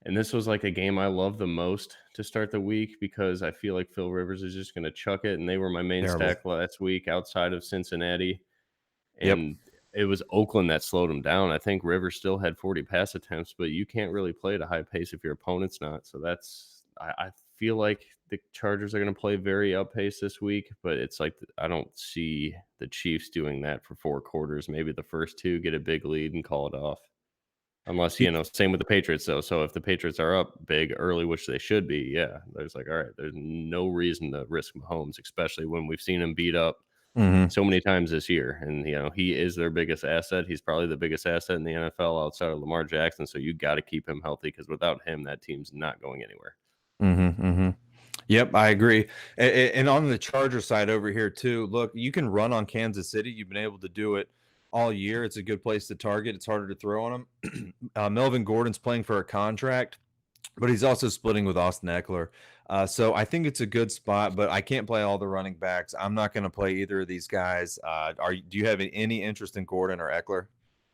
And this was like a game I love the most to start the week, because I feel like Phil Rivers is just going to chuck it, and they were my main stack last week outside of Cincinnati. And it was Oakland that slowed him down. I think Rivers still had 40 pass attempts, but you can't really play at a high pace if your opponent's not. So I feel like the Chargers are going to play very up pace this week, but it's like I don't see the Chiefs doing that for 4 quarters. Maybe the first 2 get a big lead and call it off. Unless, same with the Patriots, though. So if the Patriots are up big early, which they should be, there's all right, there's no reason to risk Mahomes, especially when we've seen him beat up so many times this year. And, he is their biggest asset. He's probably the biggest asset in the NFL outside of Lamar Jackson. So you got to keep him healthy, because without him, that team's not going anywhere. Yep, I agree. And on the Charger side over here too, look, you can run on Kansas City. You've been able to do it all year. It's a good place to target. It's harder to throw on them. Melvin Gordon's playing for a contract, but he's also splitting with Austin Eckler. So I think it's a good spot, but I can't play all the running backs. I'm not going to play either of these guys. Do you have any interest in Gordon or Eckler?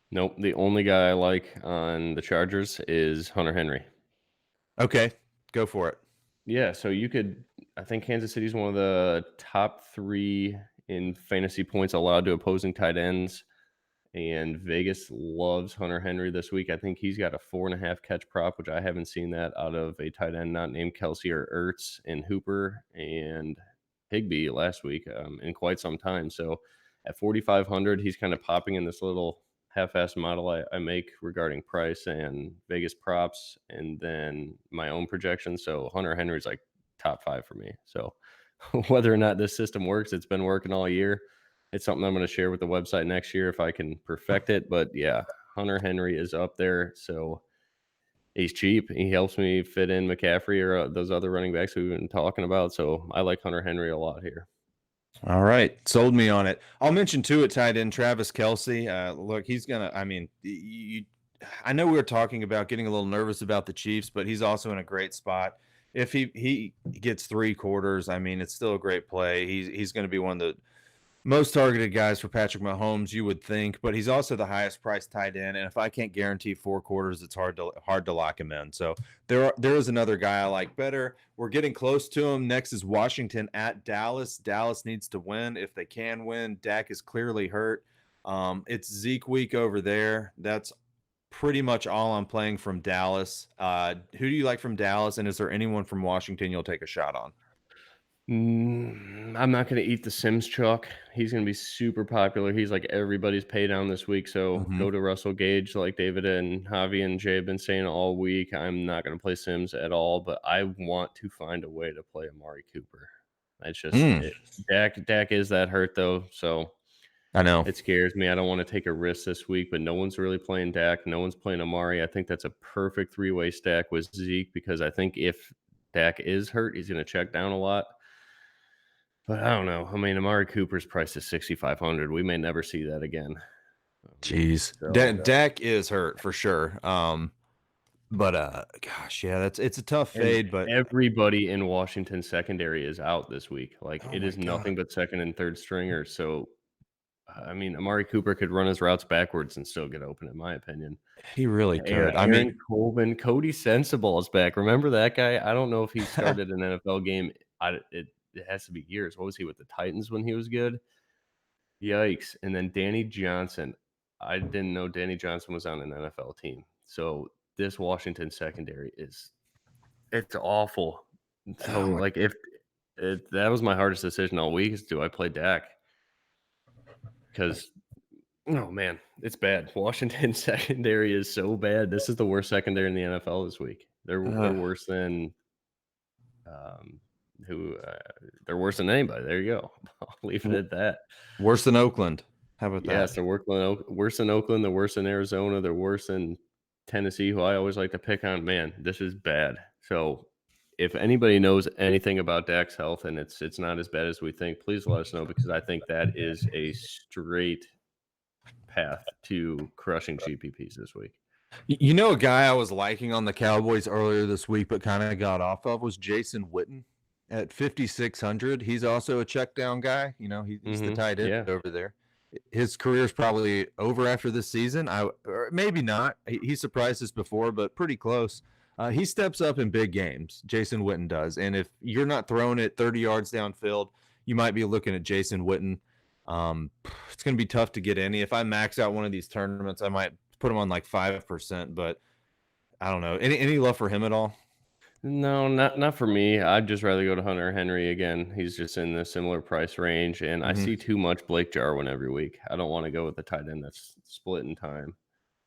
Nope. The only guy I like on the Chargers is Hunter Henry. Okay, go for it. Yeah, so I think Kansas City's one of the top 3 in fantasy points allowed to opposing tight ends. And Vegas loves Hunter Henry this week. I think he's got a 4.5 catch prop, which I haven't seen that out of a tight end not named Kelsey or Ertz and Hooper and Higbee last week in quite some time. So at 4,500, he's kind of popping in this little half-assed model I make regarding price and Vegas props, and then my own projection. So Hunter Henry's like top 5 for me. So whether or not this system works, it's been working all year. It's something I'm going to share with the website next year if I can perfect it. But yeah, Hunter Henry is up there. So he's cheap. He helps me fit in McCaffrey or those other running backs we've been talking about. So I like Hunter Henry a lot here. All right. Sold me on it. I'll mention too at tight end Travis Kelce. Look, he's going to, I know we were talking about getting a little nervous about the Chiefs, but he's also in a great spot. If he gets 3 quarters, it's still a great play. He's going to be one of the most targeted guys for Patrick Mahomes, you would think, but he's also the highest priced tight end. And if I can't guarantee 4 quarters, it's hard to lock him in. So there is another guy I like better. We're getting close to him. Next is Washington at Dallas. Dallas needs to win. If they can win, Dak is clearly hurt. It's Zeke week over there. That's pretty much all I'm playing from Dallas. Who do you like from Dallas? And is there anyone from Washington you'll take a shot on? I'm not going to eat the Sims chalk. He's going to be super popular. He's like everybody's pay down this week. So Mhm. go to Russell Gage, like David and Javi and Jay have been saying all week. I'm not going to play Sims at all, but I want to find a way to play Amari Cooper. It's just Mm, Dak is that hurt though, so I know. it scares me. I don't want to take a risk this week, but no one's really playing Dak. No one's playing Amari. I think that's a perfect three-way stack with Zeke because I think if Dak is hurt, he's going to check down a lot. But I don't know. I mean, Amari Cooper's price is 6,500. We may never see that again. Jeez. So, Dak is hurt for sure. But gosh, yeah, it's a tough and fade, but everybody in Washington secondary is out this week. Like oh it my is god. nothing but second and third stringers. So, I mean, Amari Cooper could run his routes backwards and still get open, in my opinion. He really could. I mean, Aaron Colvin, Cody Sensible is back. Remember that guy? I don't know if he started an NFL game. It has to be years. What was he with the Titans when he was good? Yikes. And then Danny Johnson. I didn't know Danny Johnson was on an NFL team. So this Washington secondary it's awful. So oh my, like if that was my hardest decision all week is do I play Dak? Because oh man, it's bad. Washington secondary is so bad. This is the worst secondary in the NFL this week. They're worse than um who they're worse than anybody. There you go. I'll leave it w- at that. worse than Oakland. How about that? Yes, they're worse than Oakland. They're worse than Arizona. They're worse than Tennessee, who I always like to pick on. Man, this is bad. So, if anybody knows anything about Dak's health and it's not as bad as we think, please let us know because I think that is a straight path to crushing GPPs this week. You know, a guy I was liking on the Cowboys earlier this week, but kind of got off of was Jason Witten at 5,600. He's also a check down guy. You know, he's the tight end Yeah, over there. His career's probably over after this season. Or maybe not. He surprised us before, but pretty close. He steps up in big games. Jason Witten does, and if you're not throwing it 30 yards downfield, you might be looking at Jason Witten. It's going to be tough to get any. If I max out one of these tournaments, I might put him on like 5%, but I don't know. Any love for him at all? no, not for me. I'd just rather go to Hunter Henry again. He's just in the similar price range, and I Mm-hmm. see too much Blake Jarwin every week. I don't want to go with the tight end that's split in time.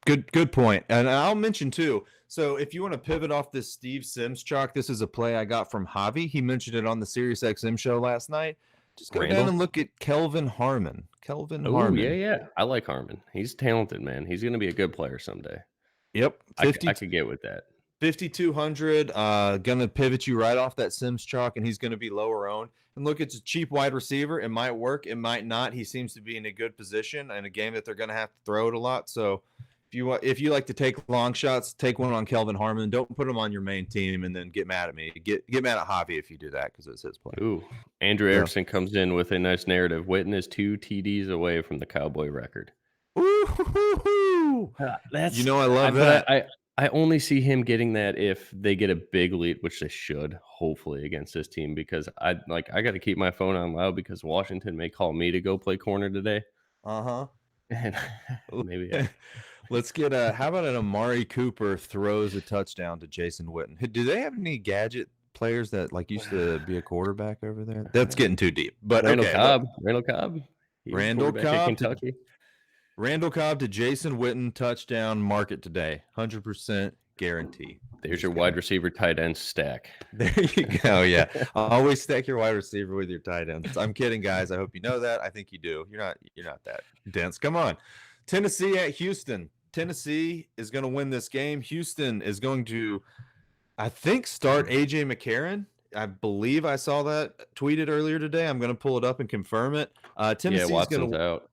Good point. And I'll mention too. So if you want to pivot off this Steve Sims chalk, this is a play I got from Javi. He mentioned it on the SiriusXM show last night. Just go down Randall? and look at Kelvin Harmon. Kelvin Oh, yeah, Harmon. yeah. I like Harmon. He's talented, man. He's going to be a good player someday. Yep, I could get with that. 5,200. Gonna pivot you right off that Sims chalk, and he's gonna be lower owned. And look, it's a cheap wide receiver. It might work, it might not. He seems to be in a good position in a game that they're gonna have to throw it a lot. So if you like to take long shots, take one on Kelvin Harmon. Don't put him on your main team, and then get mad at me. Get mad at Javi if you do that because it's his play. Ooh, Andrew Yeah. Erickson comes in with a nice narrative. Witten is 2 TDs away from the Cowboy record. Ooh, That's you know I love but that. I only see him getting that if they get a big lead, which they should, hopefully, against this team. Because I got to keep my phone on loud because Washington may call me to go play corner today, Uh and huh. maybe Let's get how about an Amari Cooper throws a touchdown to Jason Witten? Do they have any gadget players that like used to be a quarterback over there? That's getting too deep. But Randall okay, Cobb. Randall Cobb. He was Randall quarterback at Cobb Kentucky. Randall Cobb to Jason Witten touchdown market today. 100% guarantee. There's your wide receiver tight end stack. There you go. Yeah. Always stack your wide receiver with your tight ends. I'm kidding, guys. I hope you know that. I think you do. You're not that dense. Come on. Tennessee at Houston. Tennessee is going to win this game. Houston is going to, I think, start AJ McCarron. I believe I saw that tweeted earlier today. I'm going to pull it up and confirm it. Tennessee's Watson's going to out.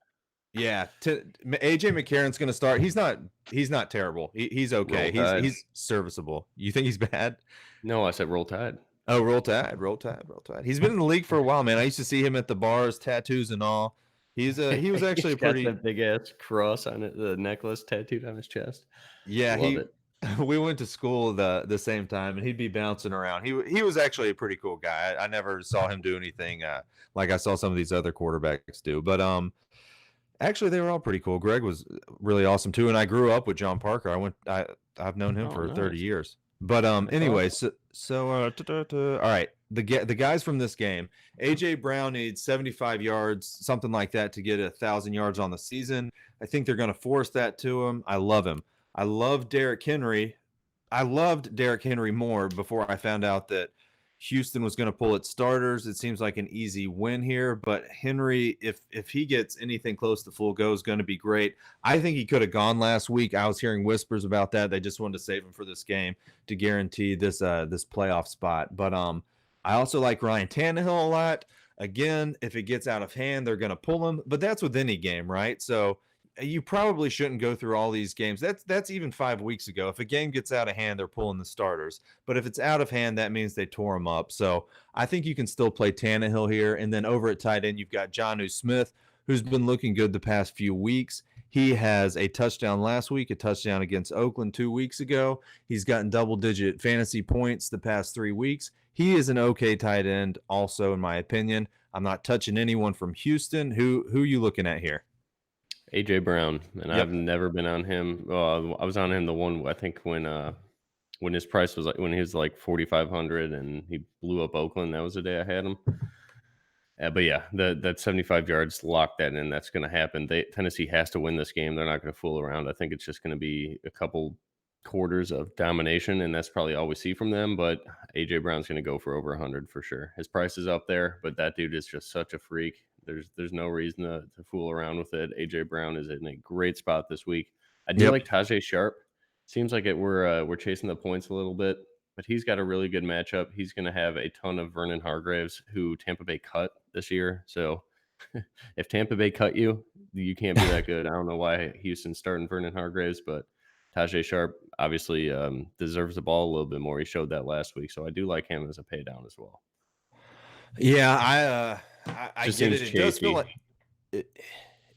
Yeah, AJ McCarron's going to start. He's not terrible. He's okay. He's serviceable. You think he's bad? No, I said roll tide. Oh, roll tide. He's been in the league for a while, man. I used to see him at the bars, tattoos and all. He was actually a pretty got that big ass cross on it, the necklace tattooed on his chest. Yeah, Love it. we went to school the same time, and he'd be bouncing around. He was actually a pretty cool guy. I never saw him do anything like I saw some of these other quarterbacks do. But actually, they were all pretty cool. Greg was really awesome too, and I grew up with John Parker. I've known him for 30 years. But That's anyway, awesome. all right. The guys from this game, AJ Brown needs 75 yards, something like that, to get 1,000 yards on the season. I think they're going to force that to him. I love him. I love Derrick Henry. I loved Derrick Henry more before I found out that Houston was going to pull its starters. It seems like an easy win here, but Henry, if he gets anything close to full go, is going to be great. I think he could have gone last week. I was hearing whispers about that. They just wanted to save him for this game to guarantee this playoff spot. But I also like Ryan Tannehill a lot. Again, if it gets out of hand, they're going to pull him. But that's with any game, right? So you probably shouldn't go through all these games. That's even 5 weeks ago. If a game gets out of hand, they're pulling the starters. But if it's out of hand, that means they tore them up. So I think you can still play Tannehill here. And then over at tight end, you've got Jonnu Smith, who's been looking good the past few weeks. He has a touchdown last week, a touchdown against Oakland 2 weeks ago. He's gotten double-digit fantasy points the past 3 weeks. He is an okay tight end also, in my opinion. I'm not touching anyone from Houston. Who are you looking at here? AJ Brown, and Yep. I've never been on him. I was on him the one, I think, when his price was when he was like 4,500 and he blew up Oakland. That was the day I had him. But yeah, that 75 yards, lock that in. That's going to happen. Tennessee has to win this game. They're not going to fool around. I think it's just going to be a couple quarters of domination, and that's probably all we see from them. But AJ Brown's going to go for over 100 for sure. His price is up there, but that dude is just such a freak. There's no reason to fool around with it. AJ Brown is in a great spot this week. I do like Tajay Sharp. Seems like we're chasing the points a little bit, but he's got a really good matchup. He's going to have a ton of Vernon Hargreaves, who Tampa Bay cut this year. So if Tampa Bay cut you, you can't be that good. I don't know why Houston's starting Vernon Hargreaves, but Tajay Sharp obviously deserves the ball a little bit more. He showed that last week, so I do like him as a pay down as well. Yeah, I Just get seems it. It does feel chasey. like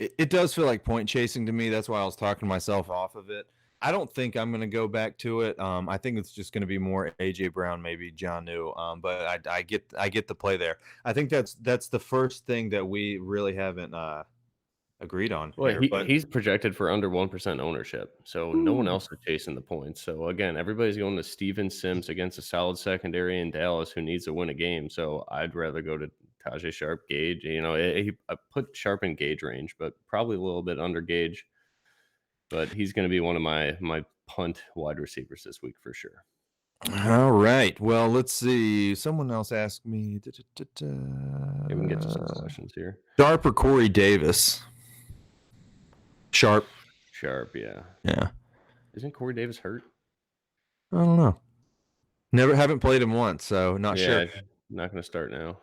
it does feel like point chasing to me. That's why I was talking myself off of it. I don't think I'm going to go back to it. I think it's just going to be more AJ Brown, maybe Jonnu. But I get the play there. I think that's the first thing that we really haven't agreed on Well, here. But he's projected for under 1% ownership, so no one else is chasing the points. So again, everybody's going to Steven Sims against a solid secondary in Dallas who needs to win a game. So I'd rather go to Tajay Sharp, Gage. I put Sharp in Gage range, but probably a little bit under Gage. But he's going to be one of my punt wide receivers this week for sure. all right. Well, let's see. Someone else asked me. Maybe we can get to some questions here. Sharp or Corey Davis? Sharp. Sharp, yeah. Yeah. Isn't Corey Davis hurt? I don't know. Haven't played him once, so not sure. Not going to start now.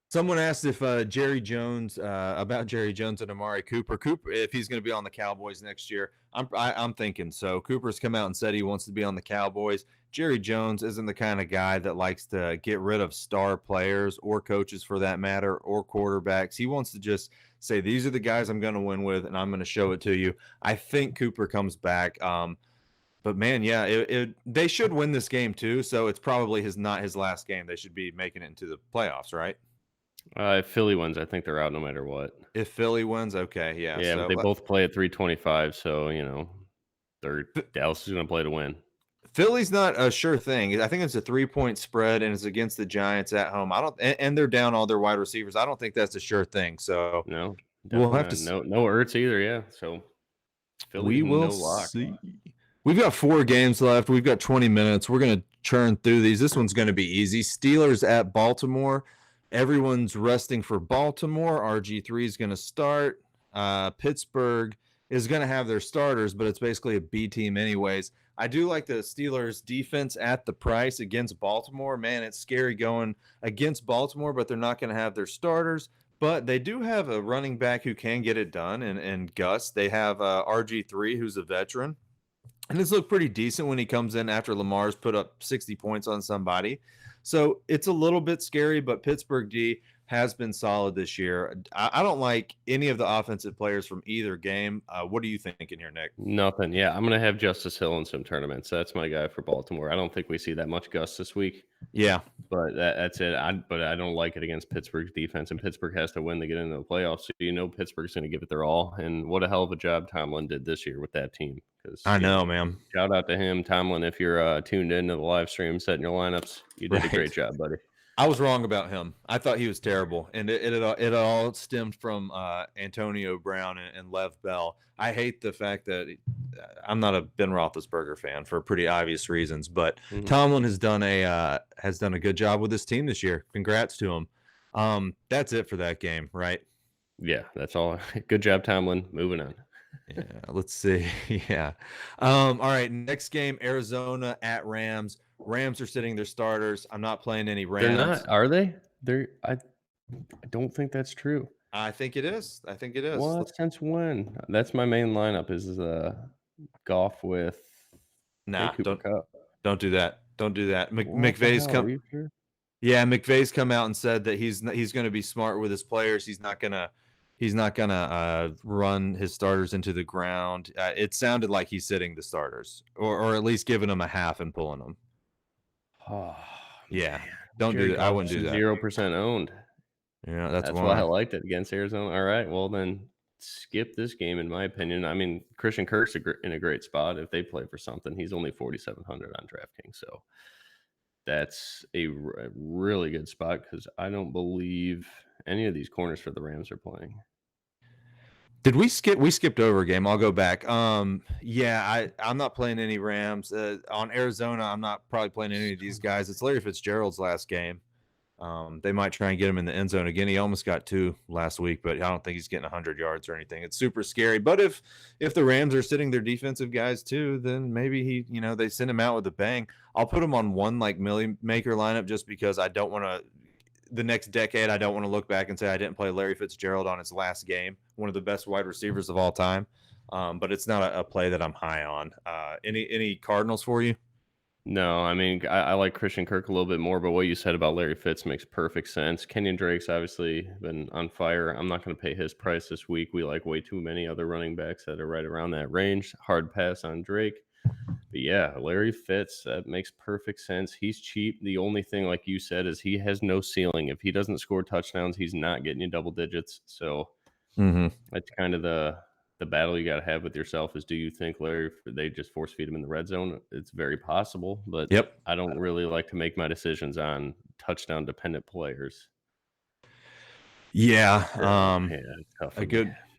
Someone asked if Jerry Jones about Jerry Jones and Amari Cooper. Cooper, if he's going to be on the Cowboys next year, I'm thinking so. Cooper's come out and said he wants to be on the Cowboys. Jerry Jones isn't the kind of guy that likes to get rid of star players or coaches for that matter or quarterbacks. He wants to just say these are the guys I'm going to win with, and I'm going to show it to you. I think Cooper comes back. But man, yeah, they should win this game too. So it's probably not his last game. They should be making it into the playoffs, right? If Philly wins, I think they're out no matter what. If Philly wins, okay, yeah. Yeah, So but they both play at 325, so Dallas is going to play to win. Philly's not a sure thing. I think it's a 3-point spread, and it's against the Giants at home. And they're down all their wide receivers. I don't think that's a sure thing. So No, we'll have not. to. No Ertz either. Yeah, so Philly We will no lock. see. We've got 4 games left. We've got 20 minutes. We're going to churn through these. This one's going to be easy. Steelers at Baltimore. Everyone's resting for Baltimore. RG3 is going to start. Pittsburgh is going to have their starters, but it's basically a B team anyways. I do like the Steelers defense at the price against Baltimore. Man, it's scary going against Baltimore, but they're not going to have their starters. But they do have a running back who can get it done, and Gus. They have RG3, who's a veteran. And it's looked pretty decent when he comes in after Lamar's put up 60 points on somebody. So it's a little bit scary, but Pittsburgh D has been solid this year. I don't like any of the offensive players from either game. What are you thinking here, Nick? Nothing. Yeah, I'm going to have Justice Hill in some tournaments. That's my guy for Baltimore. I don't think we see that much Gus this week. Yeah. But that's it. But I don't like it against Pittsburgh's defense, and Pittsburgh has to win to get into the playoffs. So Pittsburgh's going to give it their all. And what a hell of a job Tomlin did this year with that team. because I know, man. shout out to him, Tomlin. If you're tuned into the live stream, setting your lineups, you did a Right. great job, buddy. I was wrong about him. I thought he was terrible, and it all stemmed from Antonio Brown and Lev Bell. I hate the fact that I'm not a Ben Roethlisberger fan for pretty obvious reasons, but Tomlin has done a good job with this team this year. Congrats to him. That's it for that game, right? Yeah, that's all. Good job, Tomlin. Moving on. Yeah, let's see. Yeah. All right. Next game, Arizona at Rams. Rams are sitting their starters. I'm not playing any Rams. They're not, are they? I don't think that's true. I think it is. What? Since when? That's my main lineup is Goff with Cooper Kupp. Don't do that. Don't do that. McVay's come. Are you sure? Yeah, McVay's come out and said that he's going to be smart with his players. He's not gonna run his starters into the ground. It sounded like he's sitting the starters, or at least giving them a half and pulling them. Oh, yeah, man. don't do that. I wouldn't do that. 0% owned. Yeah, that's why I liked it against Arizona. All right, well then skip this game, in my opinion. I mean, Christian Kirk's in a great spot. If they play for something, he's only 4,700 on DraftKings, so that's a really good spot because I don't believe any of these corners for the Rams are playing. Did we skip? We skipped over a game. I'll go back. Yeah, I'm not playing any Rams. On Arizona, I'm not probably playing any of these guys. It's Larry Fitzgerald's last game. They might try and get him in the end zone again. He almost got 2 last week, but I don't think he's getting 100 yards or anything. It's super scary. But if the Rams are sitting their defensive guys too, then maybe they send him out with a bang. I'll put him on one like Millie Maker lineup just because I don't want to. The next decade, I don't want to look back and say I didn't play Larry Fitzgerald on his last game, one of the best wide receivers of all time. But it's not a play that I'm high on. Any Cardinals for you? No, I mean, I like Christian Kirk a little bit more, but what you said about Larry Fitz makes perfect sense. Kenyon Drake's obviously been on fire. I'm not going to pay his price this week. We like way too many other running backs that are right around that range. Hard pass on Drake. But yeah, Larry Fitz, that makes perfect sense. He's cheap. The only thing, like you said, is he has no ceiling. If he doesn't score touchdowns, he's not getting you double digits. So that's kind of the battle you got to have with yourself is, do you think they just force feed him in the red zone? It's very possible, but I don't really like to make my decisions on touchdown dependent players. Yeah. Tough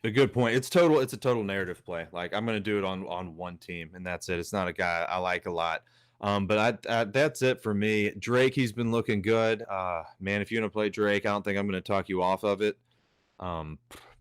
a good point. It's a total narrative play. Like, I'm going to do it on one team and that's it. It's not a guy I like a lot. But that's it for me. Drake, he's been looking good. Man, if you're going to play Drake, I don't think I'm going to talk you off of it.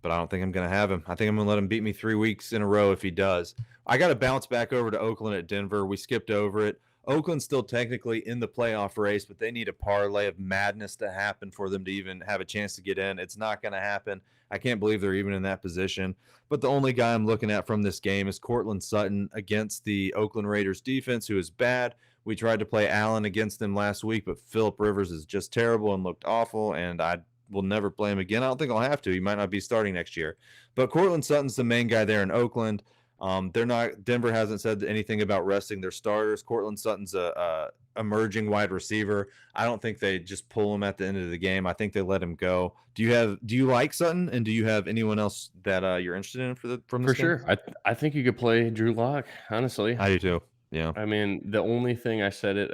But I don't think I'm going to have him. I think I'm going to let him beat me 3 weeks in a row if he does. I got to bounce back over to Oakland at Denver. We skipped over it. Oakland's still technically in the playoff race, but they need a parlay of madness to happen for them to even have a chance to get in. It's not going to happen. I can't believe they're even in that position. But the only guy I'm looking at from this game is Cortland Sutton against the Oakland Raiders defense, who is bad. We tried to play Allen against them last week, but Phillip Rivers is just terrible and looked awful, and I will never play him again. I don't think I'll have to. He might not be starting next year. But Cortland Sutton's the main guy there in Oakland. Denver hasn't said anything about resting their starters. Cortland Sutton's a emerging wide receiver. I don't think they just pull him at the end of the game. I think they let him go. Do you like Sutton, and do you have anyone else that you're interested in from this game? For sure. I think you could play Drew Lock, honestly. I do too. Yeah. I mean, the only thing I said it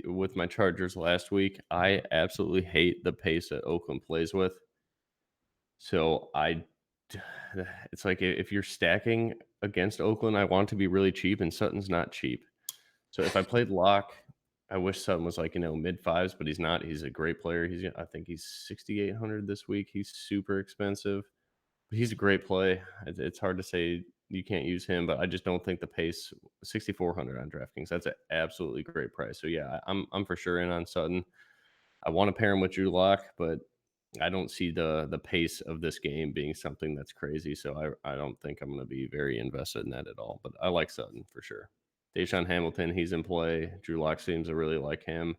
with my Chargers last week, I absolutely hate the pace that Oakland plays with. So it's like if you're stacking against Oakland, I want to be really cheap, and Sutton's not cheap. So if I played Lock, I wish Sutton was like, mid fives, but he's not. He's a great player. I think he's 6,800 this week. He's super expensive, but he's a great play. It's hard to say you can't use him, but I just don't think the pace 6,400 on DraftKings. That's an absolutely great price. So yeah, I'm for sure in on Sutton. I want to pair him with Drew Lock, but I don't see the pace of this game being something that's crazy. So I don't think I'm going to be very invested in that at all. But I like Sutton for sure. Deshaun Hamilton, he's in play. Drew Lock seems to really like him.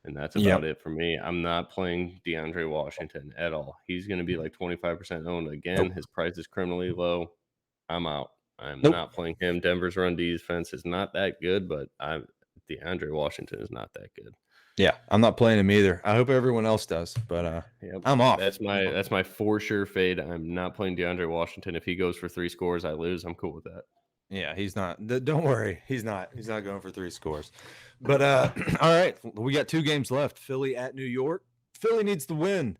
And that's about it for me. I'm not playing DeAndre Washington at all. He's going to be like 25% owned again. His price is criminally low. I'm out. I'm not playing him. Denver's run defense is not that good, but DeAndre Washington is not that good. Yeah, I'm not playing him either. I hope everyone else does, but I'm off. That's my for sure fade. I'm not playing DeAndre Washington. If he goes for 3 scores, I lose. I'm cool with that. Yeah, he's not. Don't worry, he's not. He's not going for 3 scores. But all right, we got 2 games left. Philly at New York. Philly needs to win.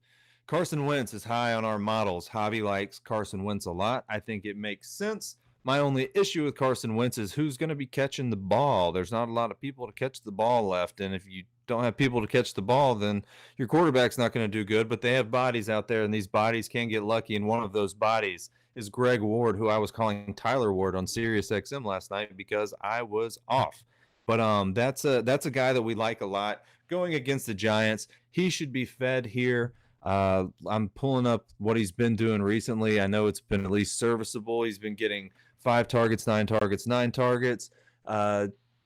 Carson Wentz is high on our models. Javi likes Carson Wentz a lot. I think it makes sense. My only issue with Carson Wentz is who's going to be catching the ball. There's not a lot of people to catch the ball left, and if you don't have people to catch the ball, then your quarterback's not going to do good. But they have bodies out there, and these bodies can get lucky. And one of those bodies is Greg Ward, who I was calling Tyler Ward on Sirius XM last night because I was off. But that's a guy that we like a lot going against the Giants. He should be fed here. I'm pulling up what he's been doing recently. I know it's been at least serviceable. He's been getting 5 targets, 9 targets, 9 targets.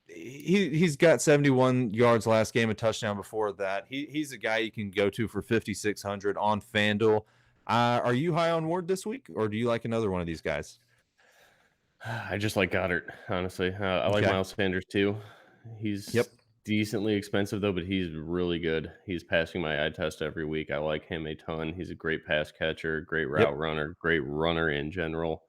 He's got 71 yards last game, a touchdown before that. He's a guy you can go to for 5,600 on FanDuel. Are you high on Ward this week, or do you like another one of these guys? I just like Goddard, honestly. I like Miles Sanders too. He's decently expensive though, but he's really good. He's passing my eye test every week. I like him a ton. He's a great pass catcher, great route runner, great runner in general.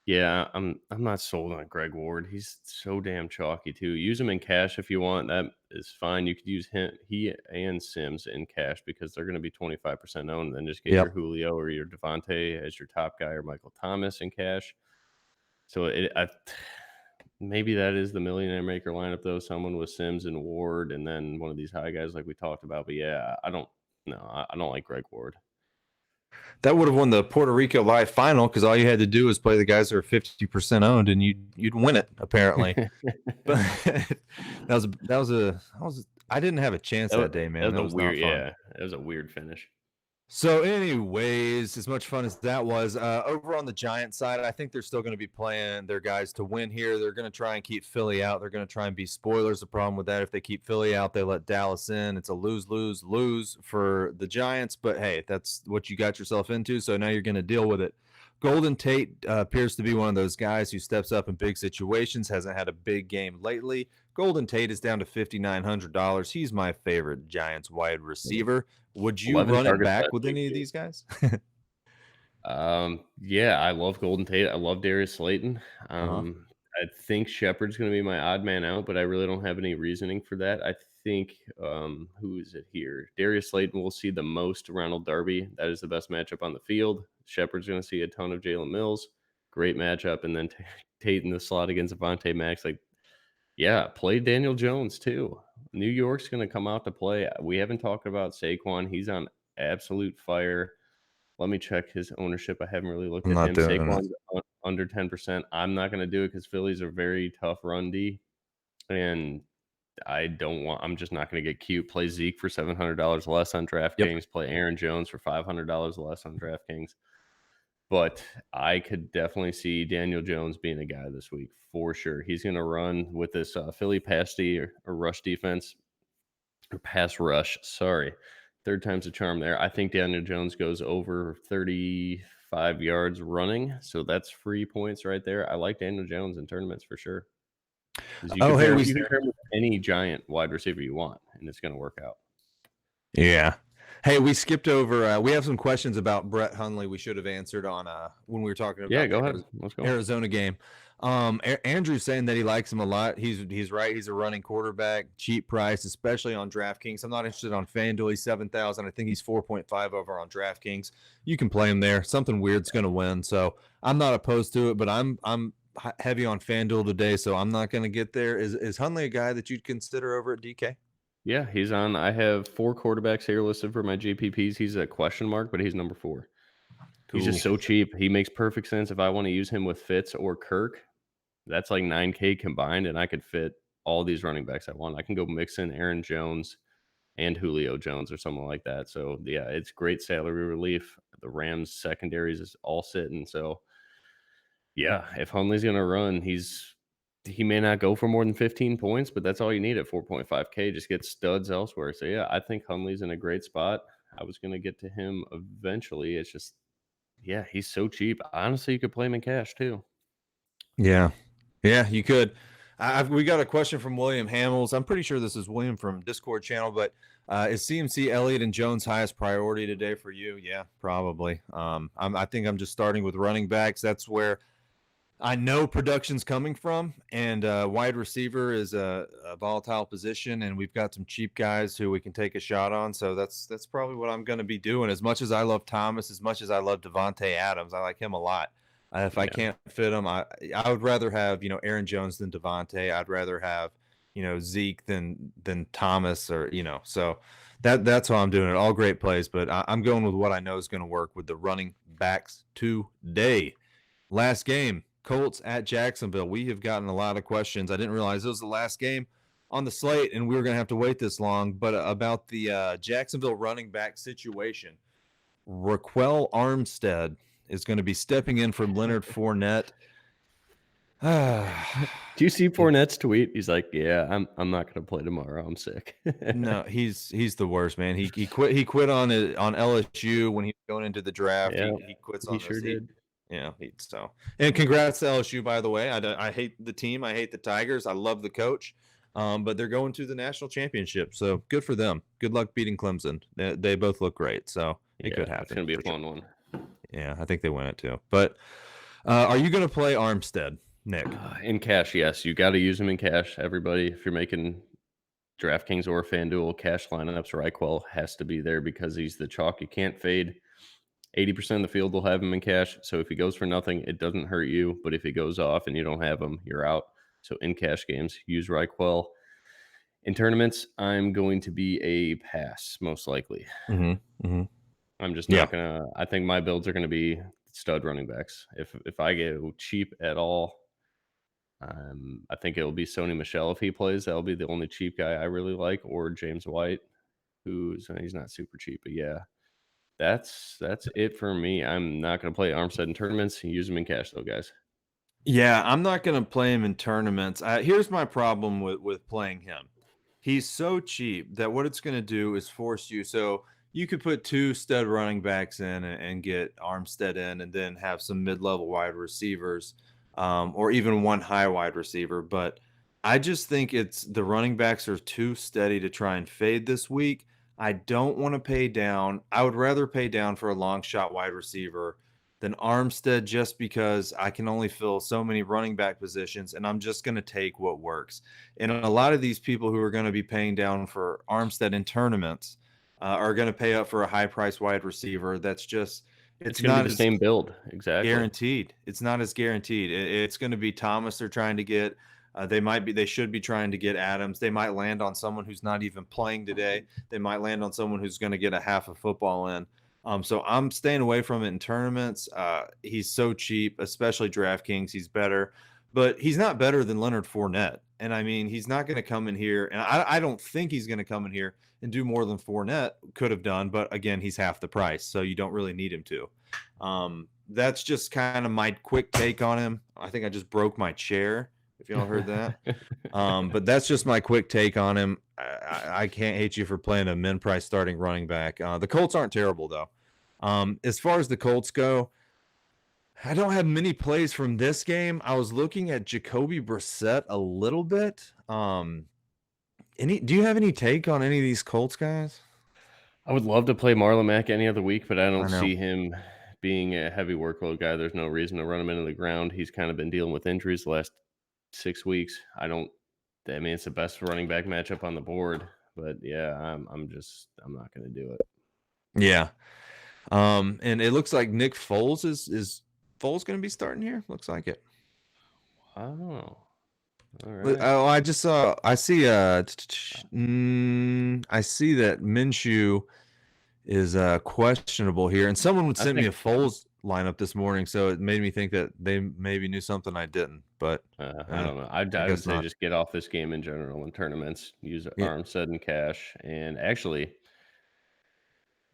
Yeah, I'm not sold on Greg Ward. He's so damn chalky too. Use him in cash if you want. That is fine. You could use he and Sims in cash because they're going to be 25% owned. Then just get your Julio or your Devontae as your top guy or Michael Thomas in cash. So maybe that is the millionaire maker lineup though. Someone with Sims and Ward, and then one of these high guys like we talked about. But yeah, I don't like Greg Ward. That would have won the Puerto Rico Live final because all you had to do was play the guys that are 50% owned, and you'd win it apparently. But I didn't have a chance that day, man. That was weird. Yeah, it was a weird finish. So, anyways, as much fun as that was, over on the Giants side, I think they're still going to be playing their guys to win here. They're going to try and keep Philly out. They're going to try and be spoilers. The problem with that, if they keep Philly out, they let Dallas in. It's a lose-lose-lose for the Giants. But, hey, that's what you got yourself into, so now you're going to deal with it. Golden Tate appears to be one of those guys who steps up in big situations, hasn't had a big game lately. Golden Tate is down to $5,900. He's my favorite Giants wide receiver. Would you run it back with any of these guys? Yeah, I love Golden Tate. I love Darius Slayton. I think Shepard's going to be my odd man out, but I really don't have any reasoning for that. I think, who is it here? Darius Slayton will see the most Ronald Darby. That is the best matchup on the field. Shepard's going to see a ton of Jalen Mills. Great matchup. And then Tate in the slot against Avonte Max. Like, yeah, play Daniel Jones too. New York's going to come out to play. We haven't talked about Saquon. He's on absolute fire. Let me check his ownership. I haven't really looked at him. Saquon's under 10%. I'm not going to do it because Philly's a very tough run D. And I'm just not going to get cute. Play Zeke for $700 less on DraftKings. Play Aaron Jones for $500 less on DraftKings. But I could definitely see Daniel Jones being a guy this week for sure. He's going to run with this Philly pass or rush defense or pass rush. Sorry. Third time's a charm there. I think Daniel Jones goes over 35 yards running. So that's free points right there. I like Daniel Jones in tournaments for sure. You can pair him with any Giant wide receiver you want, and it's going to work out. Yeah. Hey, we skipped over. We have some questions about Brett Hundley we should have answered on when we were talking about go ahead. Let's go. Arizona game. Andrew's saying that he likes him a lot. He's right. He's a running quarterback, cheap price, especially on DraftKings. I'm not interested on FanDuel. He's 7,000. I think he's 4.5 over on DraftKings. You can play him there. Something weird's going to win. So I'm not opposed to it, but I'm heavy on FanDuel today, so I'm not going to get there. Is Hundley a guy that you'd consider over at DK? Yeah, he's on. I have 4 quarterbacks here listed for my GPPs. He's a question mark, but he's number 4. Cool. He's just so cheap. He makes perfect sense. If I want to use him with Fitz or Kirk, that's like $9K combined, and I could fit all these running backs I want. I can go mix in Aaron Jones and Julio Jones or something like that. So, yeah, it's great salary relief. The Rams secondaries is all sitting. So, yeah, if Hundley's going to run, he may not go for more than 15 points, but that's all you need at 4.5K. Just get studs elsewhere. So, yeah, I think Hundley's in a great spot. I was going to get to him eventually. It's just, yeah, he's so cheap. Honestly, you could play him in cash too. Yeah, you could. We got a question from William Hamels. I'm pretty sure this is William from Discord channel, but is CMC, Elliott, and Jones highest priority today for you? Yeah, probably. I think I'm just starting with running backs. That's where I know production's coming from, and wide receiver is a volatile position, and we've got some cheap guys who we can take a shot on. So that's probably what I'm going to be doing. As much as I love Thomas, as much as I love Devontae Adams, I like him a lot. If I Yeah. can't fit him, I would rather have Aaron Jones than Devontae. I'd rather have Zeke than Thomas, or so that's how I'm doing it. All great plays, but I'm going with what I know is going to work with the running backs today. Last game, Colts at Jacksonville. We have gotten a lot of questions. I didn't realize it was the last game on the slate, and we were going to have to wait this long. But about the Jacksonville running back situation, Raquel Armstead is going to be stepping in for Leonard Fournette. Do you see Fournette's tweet? He's like, "Yeah, I'm not going to play tomorrow. I'm sick." No, he's the worst, man. He quit on LSU when he was going into the draft. Yeah, He quits he on sure this. did. So and congrats to LSU, by the way. I hate the team. I hate the Tigers. I love the coach, but they're going to the national championship. So good for them. Good luck beating Clemson. They both look great. So it could happen. It's gonna be a fun one. Yeah, I think they win it too. But are you going to play Armstead, Nick? In cash, yes. You got to use them in cash. Everybody, if you're making DraftKings or FanDuel cash lineups, Reichwell has to be there because he's the chalk. You can't fade. 80% of the field will have him in cash. So if he goes for nothing, it doesn't hurt you. But if he goes off and you don't have him, you're out. So in cash games, use Reichwell. In tournaments, I'm going to be a pass, most likely. I'm just not gonna. I think my builds are going to be stud running backs. If I go cheap at all, I think it'll be Sony Michel if he plays. That'll be the only cheap guy I really like, or James White, he's not super cheap, but yeah, that's it for me. I'm not going to play Armstead in tournaments. Use them in cash though, guys. Yeah, I'm not going to play him in tournaments. Here's my problem with playing him. He's so cheap that what it's going to do is force you. So you could put two stud running backs in and get Armstead in, and then have some mid-level wide receivers, or even one high wide receiver. But I just think the running backs are too steady to try and fade this week. I don't want to pay down. I would rather pay down for a long shot wide receiver than Armstead, just because I can only fill so many running back positions, and I'm just going to take what works. And a lot of these people who are going to be paying down for Armstead in tournaments are going to pay up for a high price wide receiver. That's just, It's going to be the same build. Exactly. Guaranteed. It's not as guaranteed. It's going to be Thomas they're trying to get. They should be trying to get Adams. They might land on someone who's not even playing today. They might land on someone who's going to get a half of football in. So I'm staying away from it in tournaments. He's so cheap, especially DraftKings. He's better, but he's not better than Leonard Fournette. And I mean, he's not going to come in here, and I don't think he's going to come in here and do more than Fournette could have done. But again, he's half the price, so you don't really need him to. That's just kind of my quick take on him. I think I just broke my chair, if y'all heard that. But that's just my quick take on him. I can't hate you for playing a min price starting running back. The Colts aren't terrible, though. As far as the Colts go, I don't have many plays from this game. I was looking at Jacoby Brissett a little bit. Do you have any take on any of these Colts guys? I would love to play Marlon Mack any other week, but I don't know. see him being a heavy workload guy. There's no reason to run him into the ground. He's kind of been dealing with injuries the last 6 weeks. I mean, it's the best running back matchup on the board, but yeah, I'm not going to do it. Yeah. And it looks like Nick Foles is Foles going to be starting here? Looks like it. I don't know. All right. Oh, I just saw. I see. I see that Minshew is questionable here, and someone would send me a Foles lineup this morning, so it made me think that they maybe knew something I didn't. But I don't know. I would say just get off this game in general in tournaments. Use Armstead and cash, and actually,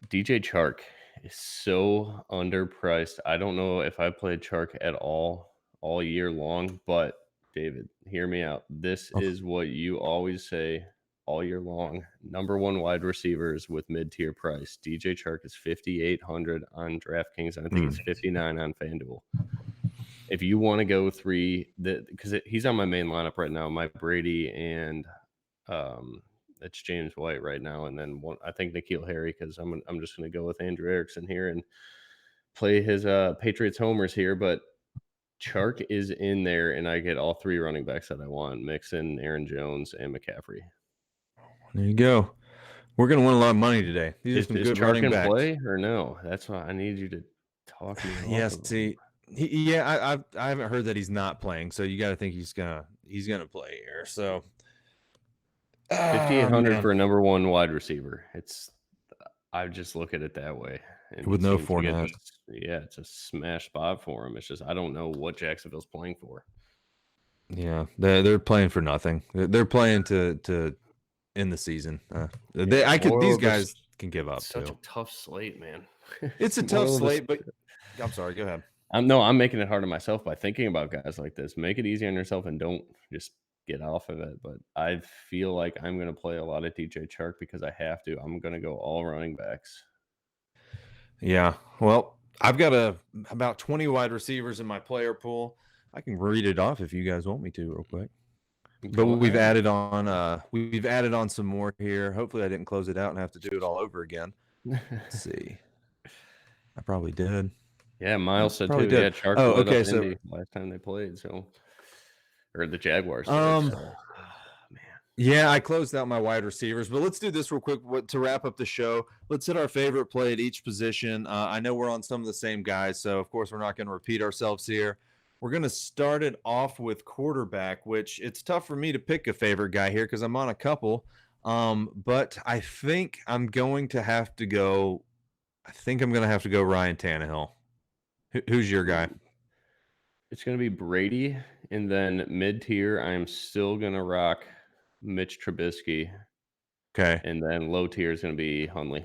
DJ Chark is so underpriced. I don't know if I played Chark at all year long, but David, hear me out. This is what you always say all year long. Number one wide receivers with mid-tier price. DJ Chark is 5,800 on DraftKings, and I think it's 59 on FanDuel. If you want to go because he's on my main lineup right now, my Brady and it's James White right now, and then I think N'Keal Harry, because I'm just going to go with Andrew Erickson here and play his Patriots homers here. But Chark is in there, and I get all 3 running backs that I want: Mixon, Aaron Jones, and McCaffrey. There you go. We're going to win a lot of money today. These are some Is good Chark running in backs. play or no? That's why I need you to talk me Yeah, off of him. see, I haven't heard that he's not playing, so you got to think he's gonna play here. So 5,800 for a number 1 wide receiver. I just look at it that way. And with he no seems to get Fournette. it's a smash spot for him. It's just I don't know what Jacksonville's playing for. Yeah, they're playing for nothing. They're playing to end the season. These guys can give up Such too. a tough slate, man. It's a tough slate, but I'm sorry. Go ahead. I'm making it hard on myself by thinking about guys like this. Make it easy on yourself and don't just get off of it. But I feel like I'm going to play a lot of DJ Chark because I have to. I'm going to go all running backs. Yeah. Well, I've got about 20 wide receivers in my player pool. I can read it off if you guys want me to real quick. But we've added on some more here. Hopefully I didn't close it out and have to do it all over again. Let's see. I probably did. Yeah, Miles said too. Did. Yeah, Chark okay. So Indy last time they played, or the Jaguars. Did, man. Yeah, I closed out my wide receivers, but let's do this real quick to wrap up the show. Let's hit our favorite play at each position. I know we're on some of the same guys, so of course we're not going to repeat ourselves here. We're going to start it off with quarterback, which it's tough for me to pick a favorite guy here because I'm on a couple. But I think I'm going to have to go. I think I'm going to have to go Ryan Tannehill. Who's your guy? It's going to be Brady, and then mid-tier, I'm still going to rock Mitch Trubisky. Okay. And then low tier is going to be Hundley.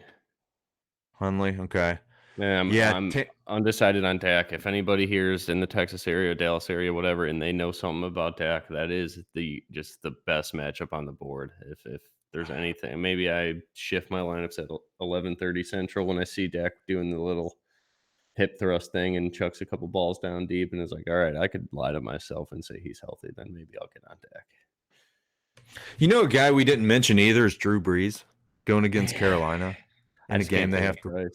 Okay. I'm undecided on Dak. If anybody here is in the Texas area, Dallas area, whatever, and they know something about Dak, that is just the best matchup on the board. If there's anything, maybe I shift my lineups at 11:30 Central when I see Dak doing the little hip thrust thing and chucks a couple balls down deep and is like, all right, I could lie to myself and say he's healthy. Then maybe I'll get on Dak. You know, a guy we didn't mention either is Drew Brees going against Carolina in a game they have to,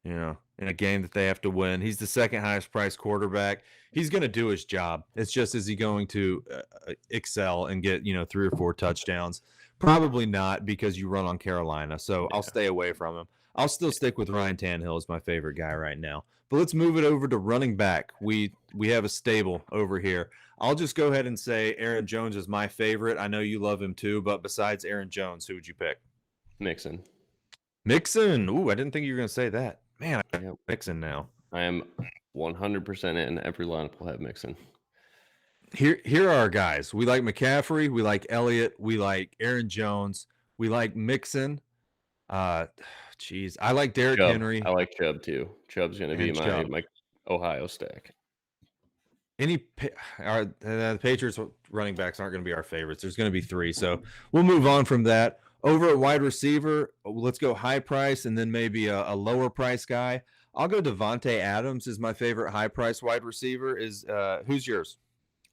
in a game that they have to win. He's the second highest priced quarterback. He's going to do his job. It's just, is he going to excel and get, 3 or 4 touchdowns? Probably not, because you run on Carolina. So I'll stay away from him. I'll still stick with Ryan Tannehill as my favorite guy right now. But let's move it over to running back. We have a stable over here. I'll just go ahead and say Aaron Jones is my favorite. I know you love him too, but besides Aaron Jones, who would you pick? Mixon. Ooh, I didn't think you were going to say that. Man, I got Mixon now. I am 100% in. Every lineup will have Mixon. Here are our guys. We like McCaffrey. We like Elliott. We like Aaron Jones. We like Mixon. I like Derrick Henry. I like Chubb too. Chubb's going to be my Ohio stack. The Patriots running backs aren't going to be our favorites. There's going to be 3, so we'll move on from that. Over at wide receiver, let's go high price and then maybe a lower price guy. I'll go Devontae Adams is my favorite high price wide receiver. Who's yours?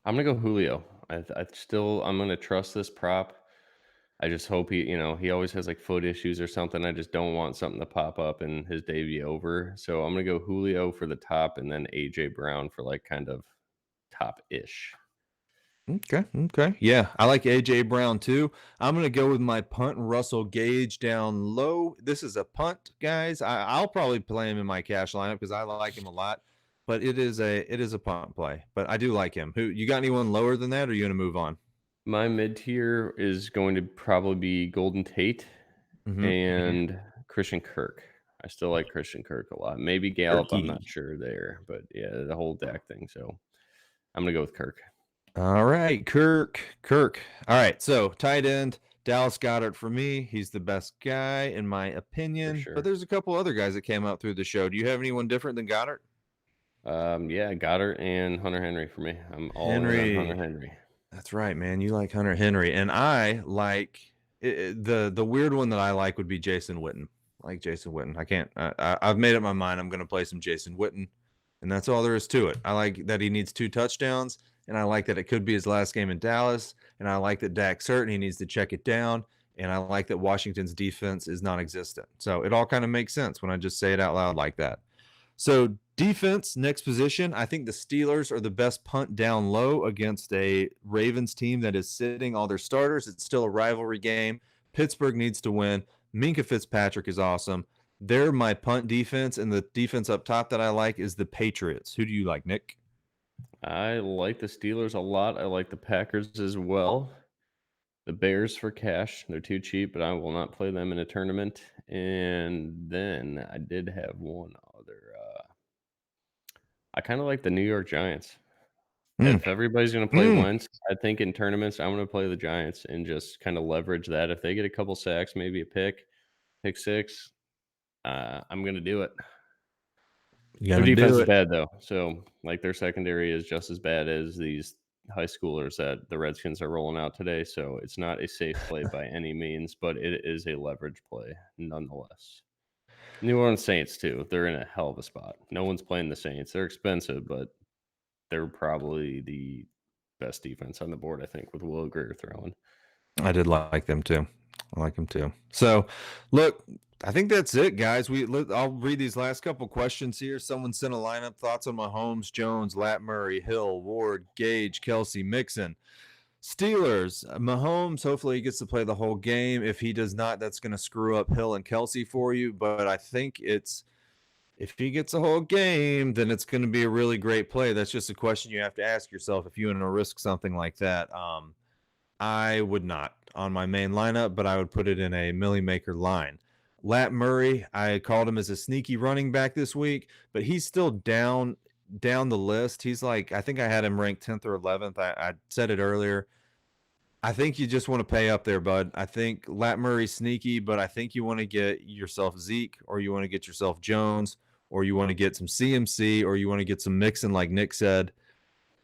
I'm gonna go Julio. I'm gonna trust this prop. I just hope he always has like foot issues or something. I just don't want something to pop up and his day be over. So I'm gonna go Julio for the top and then AJ Brown for like kind of top-ish. Okay. Yeah, I like AJ Brown too. I'm going to go with my punt Russell Gage down low. This is a punt, guys. I'll probably play him in my cash lineup because I like him a lot. But it is a punt play. But I do like him. You got anyone lower than that, or are you going to move on? My mid-tier is going to probably be Golden Tate and Christian Kirk. I still like Christian Kirk a lot. Maybe Gallup, I'm not sure there. But yeah, the whole Dak thing. So I'm going to go with Kirk. All right, Kirk. All right, so tight end, Dallas Goedert for me. He's the best guy in my opinion. Sure. But there's a couple other guys that came out through the show. Do you have anyone different than Goedert? Yeah, Goedert and Hunter Henry for me. I'm all in on Hunter Henry. That's right, man. You like Hunter Henry, and I like the weird one that I like would be Jason Witten. I like Jason Witten. I've made up my mind. I'm going to play some Jason Witten, and that's all there is to it. I like that he needs 2 touchdowns. And I like that it could be his last game in Dallas. And I like that Dak's hurt and he needs to check it down. And I like that Washington's defense is non-existent. So it all kind of makes sense when I just say it out loud like that. So Defense, next position. I think the Steelers are the best punt down low against a Ravens team that is sitting all their starters. It's still a rivalry game. Pittsburgh needs to win. Minka Fitzpatrick is awesome. They're my punt defense, and the defense up top that I like is the Patriots. Who do you like, Nick? I like the Steelers a lot. I like the Packers as well. The Bears for cash. They're too cheap, but I will not play them in a tournament. And then I did have one other. I kind of like the New York Giants. Mm. If everybody's going to play Wentz, I think in tournaments, I'm going to play the Giants and just kind of leverage that. If they get a couple sacks, maybe a pick six, I'm going to do it. You're Their gonna defense do is it. bad, though. So, like, their secondary is just as bad as these high schoolers that the Redskins are rolling out today. So, it's not a safe play by any means, but it is a leverage play nonetheless. New Orleans Saints, too. They're in a hell of a spot. No one's playing the Saints. They're expensive, but they're probably the best defense on the board, I think, with Will Greer throwing. I did like them too. I like them too. So, look, I think that's it, guys. I'll read these last couple questions here. Someone sent a lineup. Thoughts on Mahomes, Jones, Lat Murray, Hill, Ward, Gage, Kelsey, Mixon. Steelers, Mahomes, hopefully he gets to play the whole game. If he does not, that's going to screw up Hill and Kelsey for you. But I think if he gets a whole game, then it's going to be a really great play. That's just a question you have to ask yourself if you want to risk something like that. I would not on my main lineup, but I would put it in a Millie Maker line. Lat Murray, I called him as a sneaky running back this week, but he's still down the list. He's like, I think I had him ranked 10th or 11th. I said it earlier. I think you just want to pay up there, bud. I think Lat Murray's sneaky, but I think you want to get yourself Zeke, or you want to get yourself Jones, or you want to get some CMC, or you want to get some Mixon, like Nick said.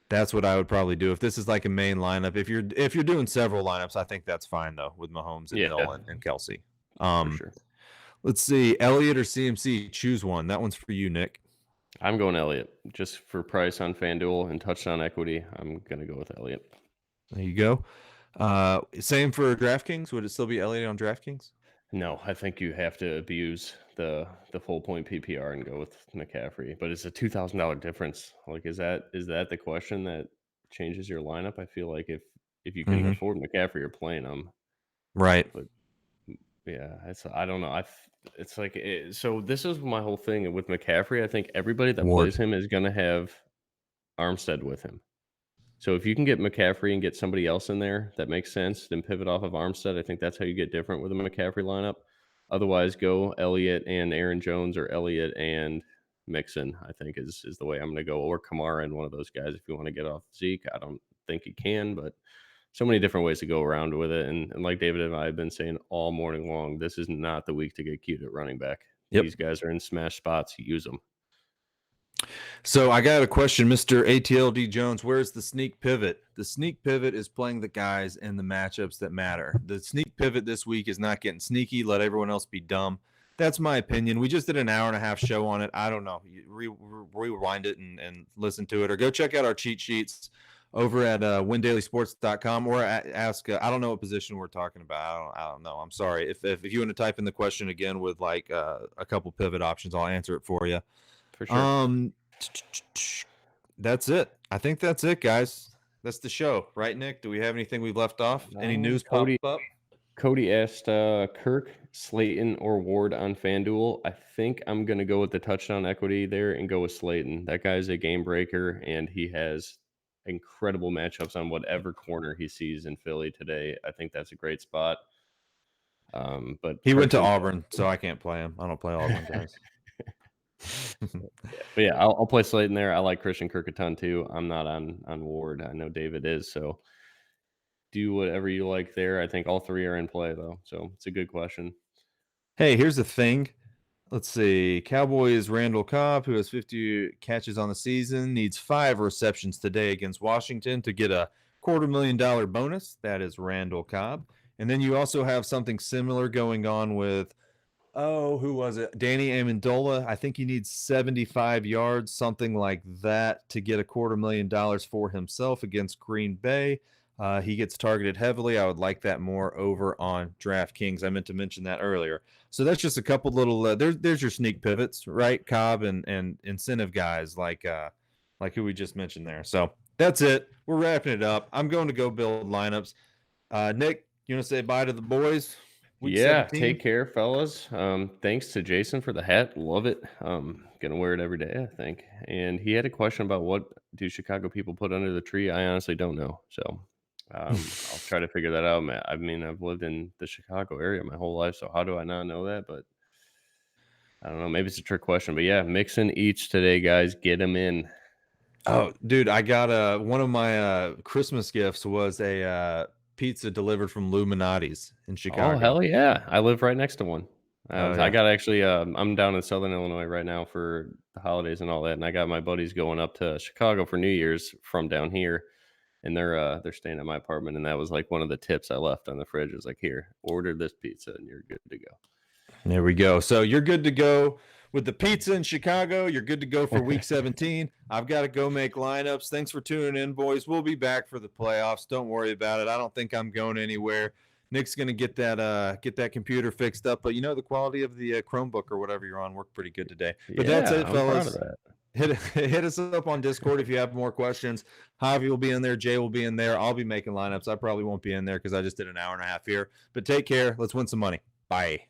That's what I would probably do if this is like a main lineup. If you're doing several lineups, I think that's fine though with Mahomes and Hill and Kelsey. For sure. Let's see, Elliott or CMC. Choose one. That one's for you, Nick. I'm going Elliott just for price on FanDuel and touchdown equity. I'm gonna go with Elliott. There you go. Same for DraftKings. Would it still be Elliott on DraftKings? No, I think you have to abuse the full point PPR and go with McCaffrey. But it's a $2,000 difference. Like, is that the question that changes your lineup? I feel like if you can afford McCaffrey, you're playing him. Right. But yeah, I don't know. It's like so. This is my whole thing with McCaffrey. I think everybody that plays him is going to have Armstead with him. So if you can get McCaffrey and get somebody else in there that makes sense, then pivot off of Armstead. I think that's how you get different with a McCaffrey lineup. Otherwise, go Elliott and Aaron Jones or Elliott and Mixon, I think is the way I'm going to go. Or Kamara and one of those guys if you want to get off Zeke. I don't think you can, but so many different ways to go around with it. And like David and I have been saying all morning long, this is not the week to get cute at running back. Yep. These guys are in smash spots. Use them. So I got a question, Mr. ATLD Jones. Where's the sneak pivot? The sneak pivot is playing the guys in the matchups that matter. The sneak pivot this week is not getting sneaky. Let everyone else be dumb. That's my opinion. We just did an hour and a half show on it. I don't know. Rewind it and listen to it, or go check out our cheat sheets over at WInDailySports.com, or ask. I don't know what position we're talking about. I don't know. I'm sorry. If you want to type in the question again with like a couple pivot options, I'll answer it for you. For sure. That's it. I think that's it, guys. That's the show, right, Nick? Do we have anything we've left off? Any news pop up? Cody asked Kirk, Slayton, or Ward on FanDuel. I think I'm going to go with the touchdown equity there and go with Slayton. That guy's a game breaker, and he has incredible matchups on whatever corner he sees in Philly today. I think that's a great spot. But he went to Auburn, so I can't play him. I don't play Auburn guys. But yeah, I'll play Slayton there. I like Christian Kirk a ton too. I'm not on Ward. I know David is, so do whatever you like there. I think all three are in play though, so it's a good question. Hey, here's the thing. Let's see. Cowboys Randall Cobb, who has 50 catches on the season, needs 5 receptions today against Washington to get a $250,000 bonus. That is Randall Cobb. And then you also have something similar going on with, who was it? Danny Amendola. I think he needs 75 yards, something like that, to get a $250,000 for himself against Green Bay. He gets targeted heavily. I would like that more over on DraftKings. I meant to mention that earlier. So that's just a couple little. There's your sneak pivots, right? Cobb and incentive guys like who we just mentioned there. So that's it. We're wrapping it up. I'm going to go build lineups. Nick, you want to say bye to the boys? Week Yeah, 17. take care, fellas. Thanks to Jason for the hat. Love it. Gonna wear it every day, I think. And he had a question about what do Chicago people put under the tree. I honestly don't know. So I'll try to figure that out. I mean, I've lived in the Chicago area my whole life, so how do I not know that? But I don't know. Maybe it's a trick question. But yeah, mixing each today, guys. Get them in. Oh, dude, I got one of my Christmas gifts was a pizza delivered from Illuminati's in Oh, Chicago. hell yeah. I live right next to one. Oh, I yeah. got actually, I'm down in Southern Illinois right now for the holidays and all that. And I got my buddies going up to Chicago for New Year's from down here. And they're staying at my apartment. And that was like one of the tips I left on the fridge. It was like, here, order this pizza and you're good to go. There we go. So you're good to go with the pizza in Chicago. You're good to go for week 17. I've got to go make lineups. Thanks for tuning in, boys. We'll be back for the playoffs. Don't worry about it. I don't think I'm going anywhere. Nick's gonna get that computer fixed up, but the quality of the Chromebook or whatever you're on worked pretty good today. But Yeah, that's it, I'm proud fellas. of that. Hit us up on Discord if you have more questions. Javi will be in there. Jay will be in there. I'll be making lineups. I probably won't be in there because I just did an hour and a half here. But take care. Let's win some money. Bye.